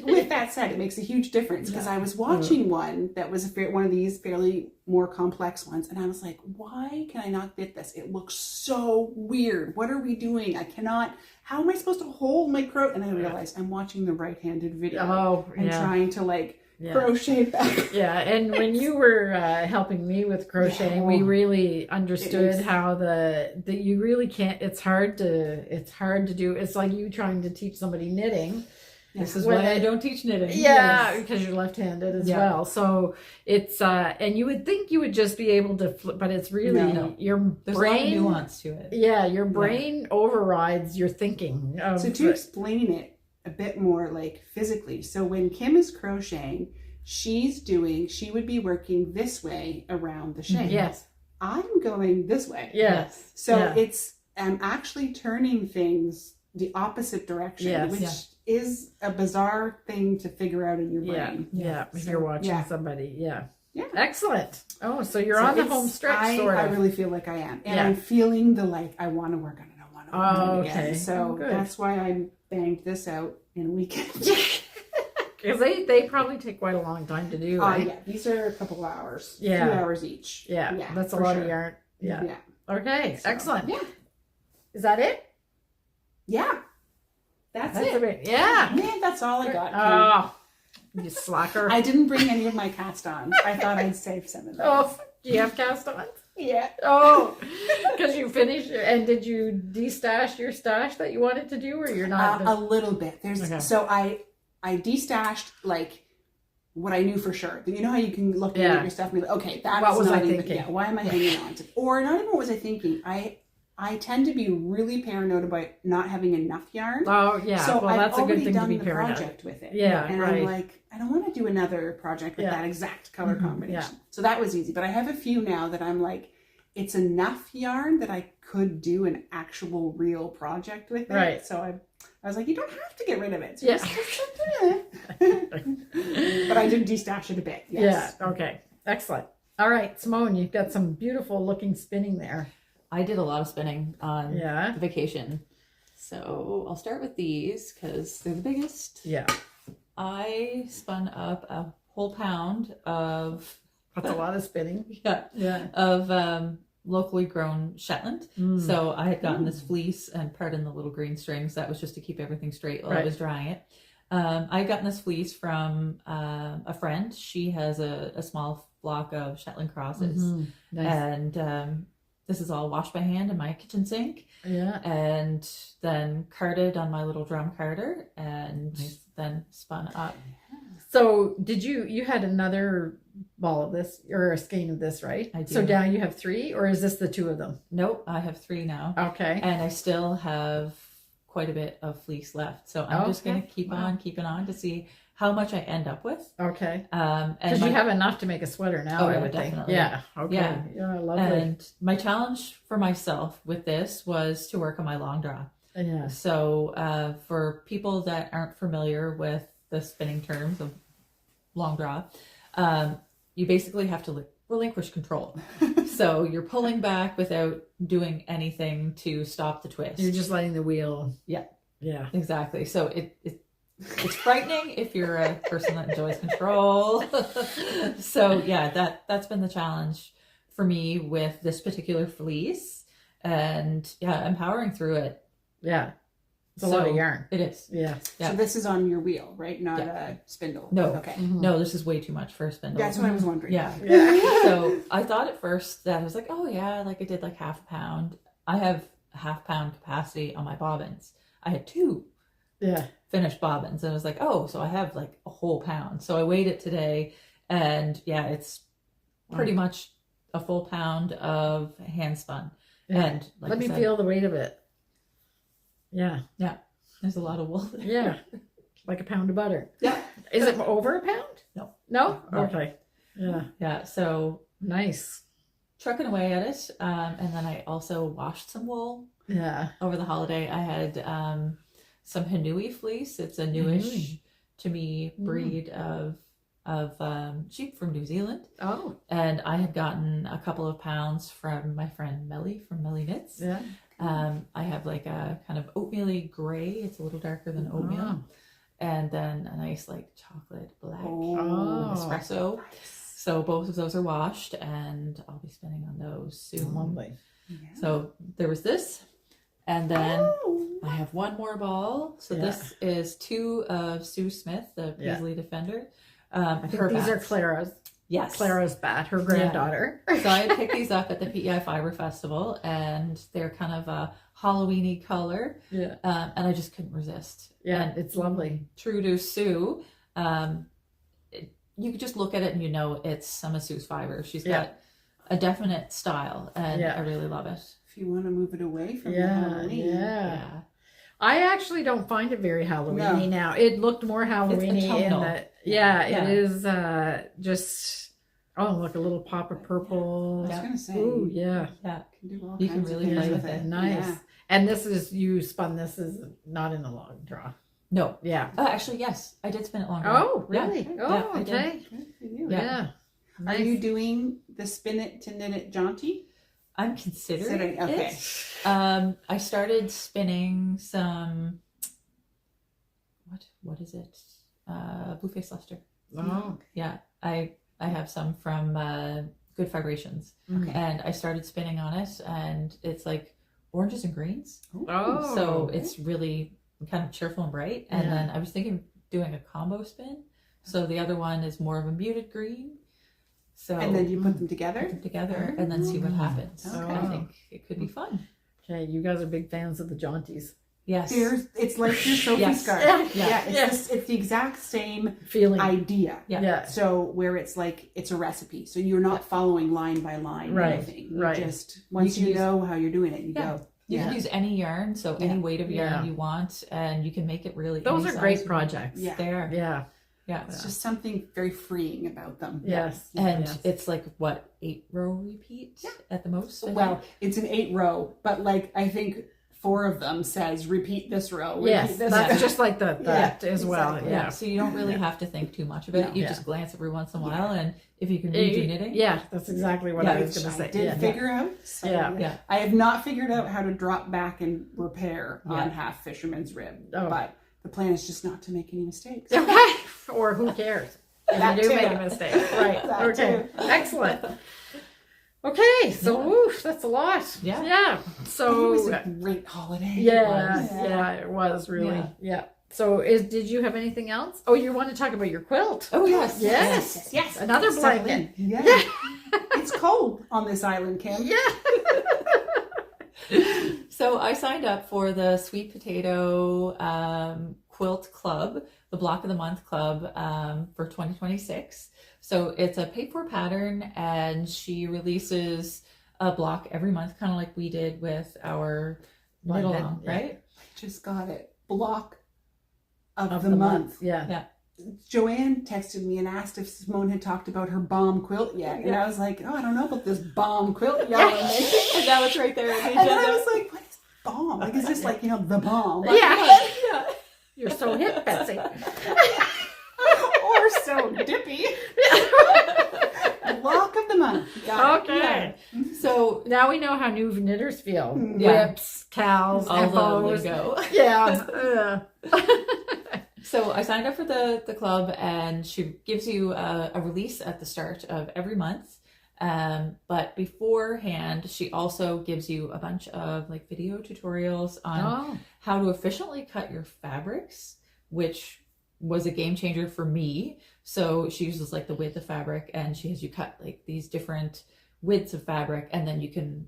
with that said, it makes a huge difference, because I was watching one that was one of these fairly more complex ones, and I was like, why can I not fit this? It looks so weird. What are we doing? I cannot. How am I supposed to hold my crochet? And I realized I'm watching the right-handed video and trying to like crochet back. Yeah, and when you were helping me with crocheting, we really understood how the you really can't. It's hard to do. It's like you trying to teach somebody knitting. This is why I don't teach knitting. Yeah, because you're left-handed as well. So it's and you would think you would just be able to flip, but it's really your There's brain. a lot of nuance to it. Yeah, your brain overrides your thinking. So to explain it a bit more like physically, so when Kim is crocheting, she would be working this way around the shape. Yes. I'm going this way. Yes. So it's actually turning things the opposite direction, which is a bizarre thing to figure out in your brain. Yeah. If you're watching somebody. Yeah. Excellent. Oh, so you're So on the home stretch, sort of. I really feel like I am. And I'm feeling the like, I want to work on it. I want to work on it again. So that's why I banged this out in a weekend. Because they probably take quite a long time to do. Right? Yeah, these are a couple of hours. Yeah. 2 hours each. Yeah, that's a lot of yarn. Yeah. Okay, excellent. Yeah. Is that it? Yeah. That's it. Yeah. Man, that's all I got. Oh, you slacker. I didn't bring any of my cast-ons. I thought I'd save some of those. Oh, do you have cast-ons? Yeah. Oh, because you finished, and did you de-stash your stash that you wanted to do, or you're not? A little bit. So I de-stashed like what I knew for sure. You know how you can look at your stuff and be like, okay, what was I thinking? Yeah, why am I hanging on to? Or not even what was I thinking? I tend to be really paranoid about not having enough yarn. Oh, yeah. So well, that's a good thing to be paranoid. paranoid. Project with it. Yeah, and I'm like, I don't want to do another project with that exact color combination. Yeah. So that was easy. But I have a few now that I'm like, it's enough yarn that I could do an actual real project with it. Right. So I was like, you don't have to get rid of it. So Yeah. But I did de-stash it a bit. Yes. Yeah. Okay. Excellent. All right, Simone, you've got some beautiful looking spinning there. I did a lot of spinning on Yeah. the vacation. So I'll start with these because they're the biggest. Yeah. I spun up a whole pound of That's a lot of spinning. yeah Yeah. of locally grown Shetland. Mm. So I had gotten this fleece, and pardon the little green strings, that was just to keep everything straight while I Right. was drying it. I had gotten this fleece from a friend. She has a small flock of Shetland crosses. Mhm. Nice. And this is all washed by hand in my kitchen sink, Yeah. and then carded on my little drum carder, and Nice. then spun up. So did you had another ball of this or a skein of this, right? I do. So now you have 3, or is this the 2 of them? Nope, I have 3 now. Okay. And I still have quite a bit of fleece left. So I'm just going to Okay. keep Wow. on keeping on to see how much I end up with. Okay. And Because you have enough to make a sweater now, Oh, I yeah, would think. definitely. Yeah. Okay. Yeah. Yeah. Lovely. And my challenge for myself with this was to work on my long draw. Yeah. So for people that aren't familiar with the spinning terms of long draw, you basically have to relinquish control. So you're pulling back without doing anything to stop the twist. You're just letting the wheel. Yeah. Yeah. Exactly. So it's frightening if you're a person that enjoys control. So yeah, that's been the challenge for me with this particular fleece, and yeah, I'm powering through it. Yeah. It's a lot So of yarn. It is. Yeah. Yeah. So this is on your wheel, right? Not Yeah. a spindle. No. Okay. Mhm. No, this is way too much for a spindle. That's what I was wondering. Yeah. Yeah. So I thought at first that I was like, oh yeah, like I did like half a pound. I have a half pound capacity on my bobbins. I had 2 Yeah. finished bobbins, and I was like, oh, so I have like a whole pound. So I weighed it today, and yeah, it's pretty much a full pound of hand spun. Yeah. And like Let I me said, feel the weight of it. Yeah. there's a lot of wool there. Yeah. Like a pound of butter. Yeah. Is it over a pound? No. No? No. Okay. Yeah. Yeah. So Nice. trucking away at it. And then I also washed some wool Yeah. over the holiday. I had some Hanui fleece. It's a newish Hanui. to me breed of sheep from New Zealand. Oh. And I had gotten a couple of pounds from my friend Melly from Melly Knits. Yeah. I have like a kind of oatmeal-y gray. It's a little darker than oatmeal. Oh. And then a nice like chocolate black Oh. espresso. So both of those are washed, and I'll be spinning on those soon. Lovely. So there was this. And then Oh. I have one more ball. So Yeah. this is 2 of Sue Smith, the Yeah. Paisley Defender. I think her these are bats. Clara's. Yes. Clara's bat, her granddaughter. So I picked these up at the PEI Fiber Festival, and they're kind of a Halloween-y color, Yeah. and I just couldn't resist. Yeah. And It's lovely. true to Sue, you could just look at it and you know it's some of Sue's fiber. She's Yeah. got a definite style, and Yeah. I really love it. If you want to move it away from the Yeah. Halloween. Yeah. I actually don't find it very Halloweeny No. now. It looked more Halloweeny in autumnal. that. Yeah, Yeah. it is just. Oh, look, a little pop of purple. I was going to say, Ooh, yeah. Yeah. you can do all You can kinds of really things play with with it. it. Nice. Yeah. And this is, you spun this is not in a long draw. No. Yeah. Actually, yes. I did spin it longer. Oh, Yeah. really? Yeah, Oh, I did. okay. Good for you. Yeah. Yeah. Are Nice. you doing the spin it to knit it jaunty? I'm considering Considering, okay. it. I started spinning some. What is it? Blue Face Luster. Oh, Yeah, I have some from Good Vibrations, Okay. and I started spinning on it, and it's like oranges and greens, oh. so it's really kind of cheerful and bright. And Yeah. then I was thinking of doing a combo spin, so the other one is more of a muted green. So And then you put them put together? them together and then see what happens. Okay. I think it could be fun. Okay, you guys are big fans of the jaunties. Yes. It's like your Sophie Yes. scarf. Yeah. It's, Yes. it's the exact same Feeling. idea. Yeah. Yeah. So where it's like it's a recipe, so you're not following line by line or Right, anything. You right. Just once can you, use- know how you're doing it, you Yeah. go. You can use any yarn, so any Yeah. weight of yarn Yeah. you want, and you can make it really. Those any are great size projects. Yeah. There. Yeah. Yeah. It's just something very freeing about them. Yes. And Yes. it's like what 8-row repeat at the most. I Well, think? it's an 8-row, but like I think 4 of them says repeat this row. Repeat Yes, this that's row. just like that as well. exactly. Yeah. So you don't really have to think too much of it. No. You Yeah. just glance every once in a while, and if you can read your knitting. Yeah, that's exactly what I was going to say. I did Yeah. figure out. So Yeah. I have not figured out how to drop back and repair on Yeah. half fisherman's rib, Oh. but the plan is just not to make any mistakes. Or who cares? If That you do too. make a mistake. Right. That Okay. too. Excellent. Okay, so oof, that's a lot. Yeah. Yeah. It was So a great holiday. yeah, was. yeah, it was really. Yeah. Yeah. So did you have anything else? Oh, you want to talk about your quilt? Oh yes. Yes. Another Settle blanket. in. Yeah. It's cold on this island, Kim. Yeah. So I signed up for the Sweet Potato Quilt Club, the Block of the Month Club, for 2026. So it's a paid-for pattern, and she releases a block every month, kind of like we did with our knit Blended, along, yeah. right? Just got it. Block of the month. Yeah. Joanne texted me and asked if Simone had talked about her bomb quilt yet. And I was like, oh, I don't know about this bomb quilt y'all are making. And now it's right there in the And then I agenda. was like, what is bomb? Like, is this like, the bomb? Like, Yeah. Yeah. You're so hip, Betsy. or so dippy. Block of the month. Got it. Okay. So Now we know how new knitters feel. Yeah. Whips, cows, all the FOs. lingo. Yeah. So I signed up for the club, and she gives you a release at the start of every month. But beforehand, she also gives you a bunch of like video tutorials on how to efficiently cut your fabrics, which was a game changer for me. So she uses like the width of fabric, and she has you cut like these different widths of fabric, and then you can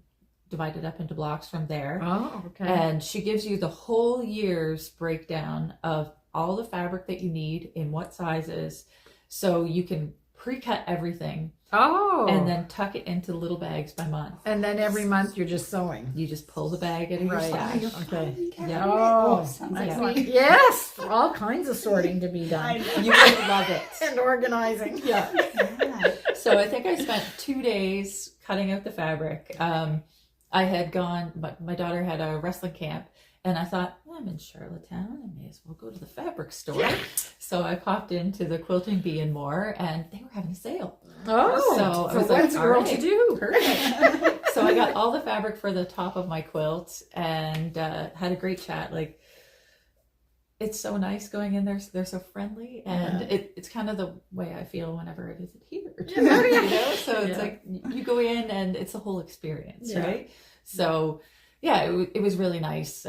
divide it up into blocks from there. Oh, okay. And she gives you the whole year's breakdown of all the fabric that you need in what sizes, so you can pre-cut everything and then tuck it into little bags by month. And then every month you're just sewing. You just pull the bag out of your Right. stash. Okay. Yeah. Oh, Sounds like excellent. me. Yes, all kinds of sorting to be done. You will love it. And organizing. Yeah. Yeah. So I think I spent 2 days cutting out the fabric. I had gone, my daughter had a wrestling camp, and I thought, well, I'm in Charlottetown, I may as well go to the fabric store. Yeah. So I popped into the Quilting Bee and More, and they were having a sale. Oh, So I was what's like, a girl all right. to do? Perfect. So I got all the fabric for the top of my quilt, and had a great chat. Like, it's so nice going in there. They're so friendly, and it's kind of the way I feel whenever it is here. Yeah. You know? So it's Yeah. like you go in and it's a whole experience, Yeah. right? So yeah, it was really nice.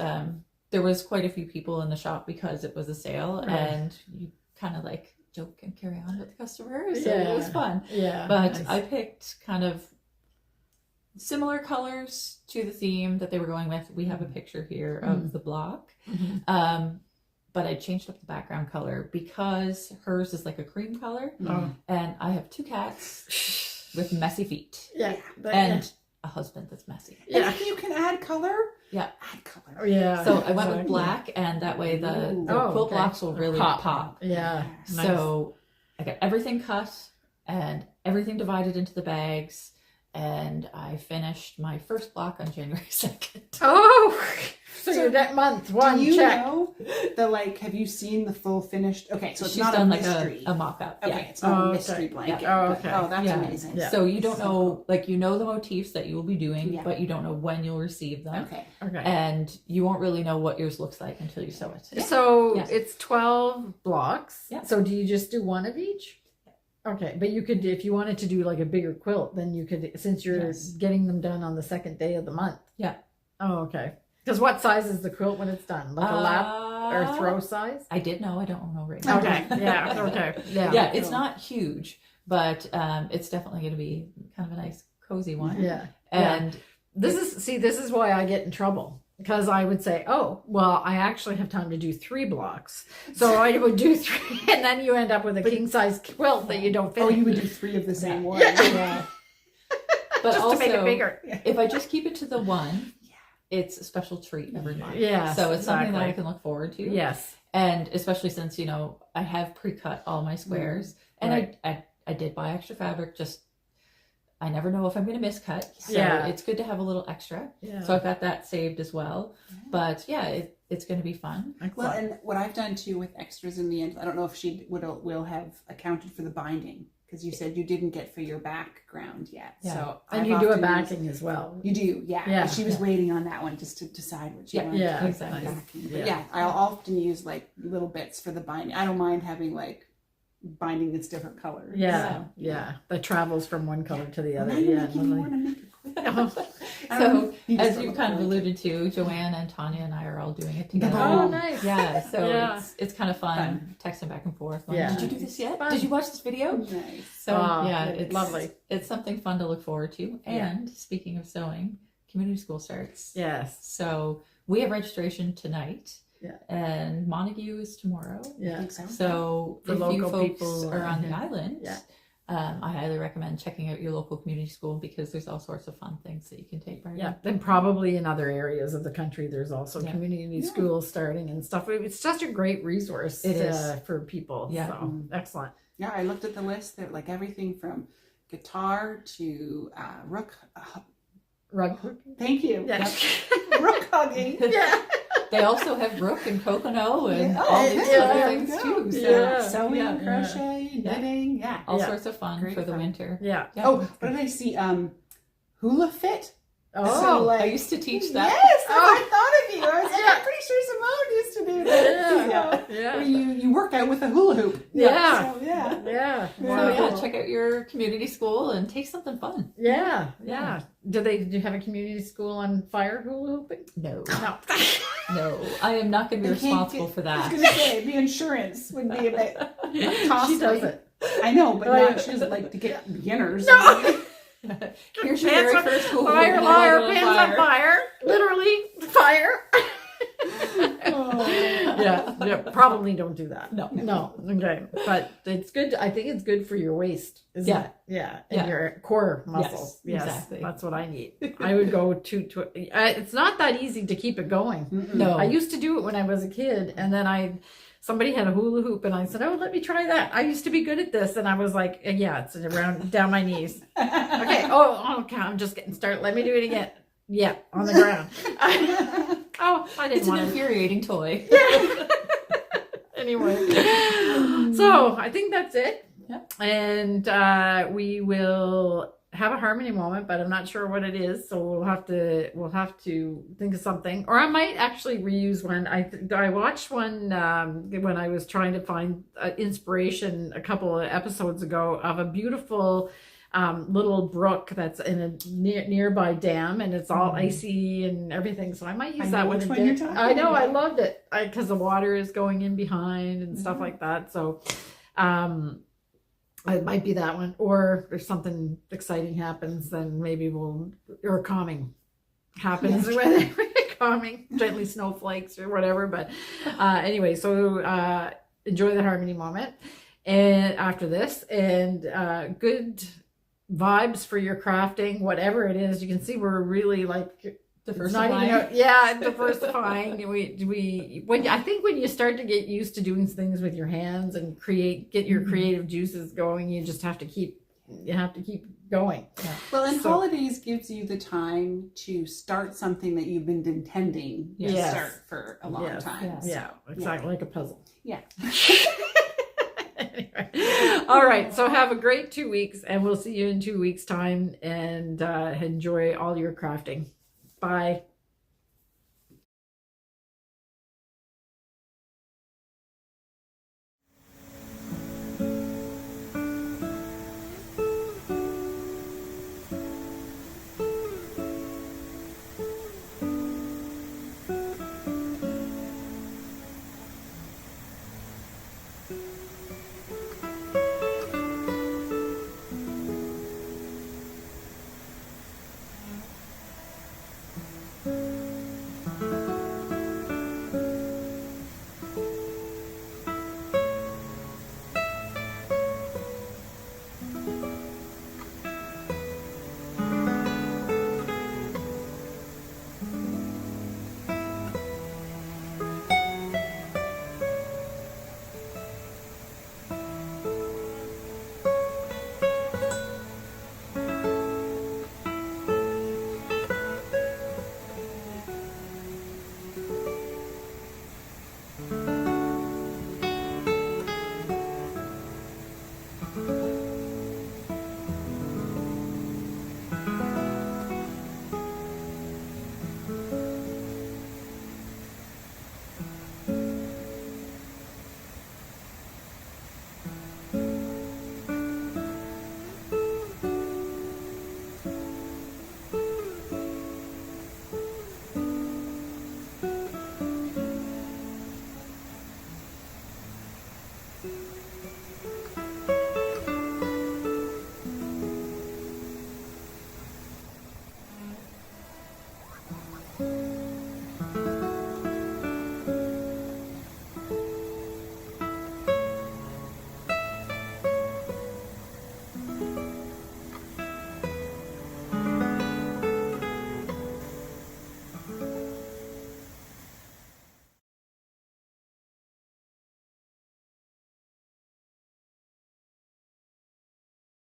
There was quite a few people in the shop because it was a sale, Right. and you kind of like joke and carry on with the customers. So Yeah. it was fun. Yeah. But nice. I picked kind of similar colors to the theme that they were going with. We have a picture here of the block. Mhm. But I changed up the background color because hers is like a cream color, Oh. and I have 2 cats with messy feet Yeah. But, and a husband that's messy. And yeah. if you can add color, Yeah. add color. Oh, yeah. So I went with exactly. black, and that way the Ooh. Oh, quilt okay. blocks will really pop. Yeah. Nice. So I got everything cut and everything divided into the bags, and I finished my first block on January 2nd. Oh, so So you're that month one Do you check. know have you seen the full finished? Okay, so it's She's not done a like mystery. a mock-up. Okay, Yeah. it's not Oh, a okay. mystery blanket. Oh, but- okay. Oh, that's Yeah. amazing. Yeah. So you don't So know, cool. like, you know the motifs that you will be doing, Yeah. but you don't know when you'll receive them. Okay. Okay. And you won't really know what yours looks like until you sew it. So Yeah. it's 12 blocks. Yeah. So do you just do one of each? Okay, but you could, if you wanted to do like a bigger quilt, then you could, since you're Yes. getting them done on the second day of the month. Yeah. Oh, okay. Because what size is the quilt when it's done? Like a lap or throw size? I did know. I don't know right now. Okay. Yeah. Okay. Yeah. Yeah, it's not huge, but it's definitely going to be kind of a nice, cozy one. Yeah. And This is why I get in trouble. Because I would say, oh, well, I actually have time to do 3 blocks. So I would do 3, and then you end up with a king-size quilt that you don't fit Oh, in. you would do 3 of the same one. yeah. But just also, to make it bigger. if I just keep it to the one, it's a special treat every month. Yes, So it's something that I exactly. can look forward to. Yes. And especially since, I have pre-cut all my squares. And Right. I did buy extra fabric just I never know if I'm going to miscut. So Yeah. it's good to have a little extra. Yeah. So I've got that saved as well. But yeah, it's going to be fun. Well, and what I've done too with extras in the end, I don't know if she will have accounted for the binding, because you said you didn't get for your background yet. Yeah. So and I've you do a often backing as well. You do, yeah. Yeah. She was waiting on that one just to decide what she wanted Yeah, to do exactly. for the backing. But Yeah. yeah, I'll often use like little bits for the binding. I don't mind having like binding that's different colors. Yeah, yeah. That travels from one color to the other. Now you're Yeah, making me lovely. want to make it quick. So You as just you don't kind of like it. alluded to, Joanne and Tanya and I are all doing it together. Oh, nice. Yeah, so Yeah. it's kind of fun texting back and forth. Like, Yeah. did you do this yet? Fun. Did you watch this video? Nice. So Oh, yeah, it's it's lovely. It's something fun to look forward to. And speaking of sewing, community school starts. Yes. So we have registration tonight. Yeah. And Montague is tomorrow. I Yeah. think so. So The if you local folks people are on the yeah. island, Yeah. I highly recommend checking out your local community school because there's all sorts of fun things that you can take part in. Yeah, and probably in other areas of the country, there's also Yeah. community schools starting and stuff. It's such a great resource It is. for people. Yeah. So excellent. Yeah, I looked at the list. There, like everything from guitar to rook. Rug. Thank you. Yeah. Yep. Rook hugging. Yeah. They also have rook and cocono and Yeah. all these Yeah, other there things we go. too. So Yeah. Sewing, yeah. crochet, knitting. Yeah. all Yeah. sorts of fun Great for the fun. winter. Yeah. Yeah. Oh, what did I see? Hula fit. Oh. So, like, I used to teach that. Yes, Oh. I thought of you. I was like, Yeah. I'm pretty sure Simone used to do that. Yeah. So, Yeah. where you work out with a hula hoop. Yeah. So, yeah. Yeah. So Wow. yeah, check out your community school and take something fun. Yeah. Yeah. Do you have a community school on fire hula hooping? No, No. no, I am not going to be They can't responsible get- for I was that. going to say, the insurance would be a bit costly. She does it. I know, but Oh, yeah. not, she doesn't like to get beginners. No. Here's your Pants very on first hula hoop. Fire, and fire, light it pins on fire. Literally, fire. Oh, Yeah, yeah, probably don't do that. No. No, okay. But it's good. I think it's good for your waist, isn't Yeah. it? Yeah, and Yeah. your core muscles. Yes, exactly. That's what I need. I would go to it's not that easy to keep it going. No, I used to do it when I was a kid, and then somebody had a hula hoop, and I said, "Oh, let me try that." I used to be good at this, and I was like, "Yeah, it's around down my knees." Okay. Oh, okay. I'm just getting started. Let me do it again. Yeah, on the ground. Oh, I didn't it's an want to. infuriating toy. Anyway, so I think that's it. Yep. And we will have a harmony moment, but I'm not sure what it is. So we'll have to think of something, or I might actually reuse one. I watched one when I was trying to find inspiration a couple of episodes ago of a beautiful little brook that's in a nearby dam, and it's all icy and everything. So I might use I that know one which one again. you're talking I know, I about. loved it because the water is going in behind and stuff like that. So it might be that one, or if something exciting happens, then maybe or calming happens, calming, gently snowflakes or whatever. But anyway, so enjoy the harmony moment, and after this, and good vibes for your crafting, whatever it is. You can see we're really like Diversifying. Diversifying. I think when you start to get used to doing things with your hands and get your creative juices going, you just have to keep going. Yeah. Well, and So- holidays gives you the time to start something that you've been intending to Yes. start for a long Yes. time. Yes. Yeah, exactly, like a puzzle. Yeah. Anyway. All right, so have a great 2 weeks, and we'll see you in 2 weeks' time, and enjoy all your crafting. Bye.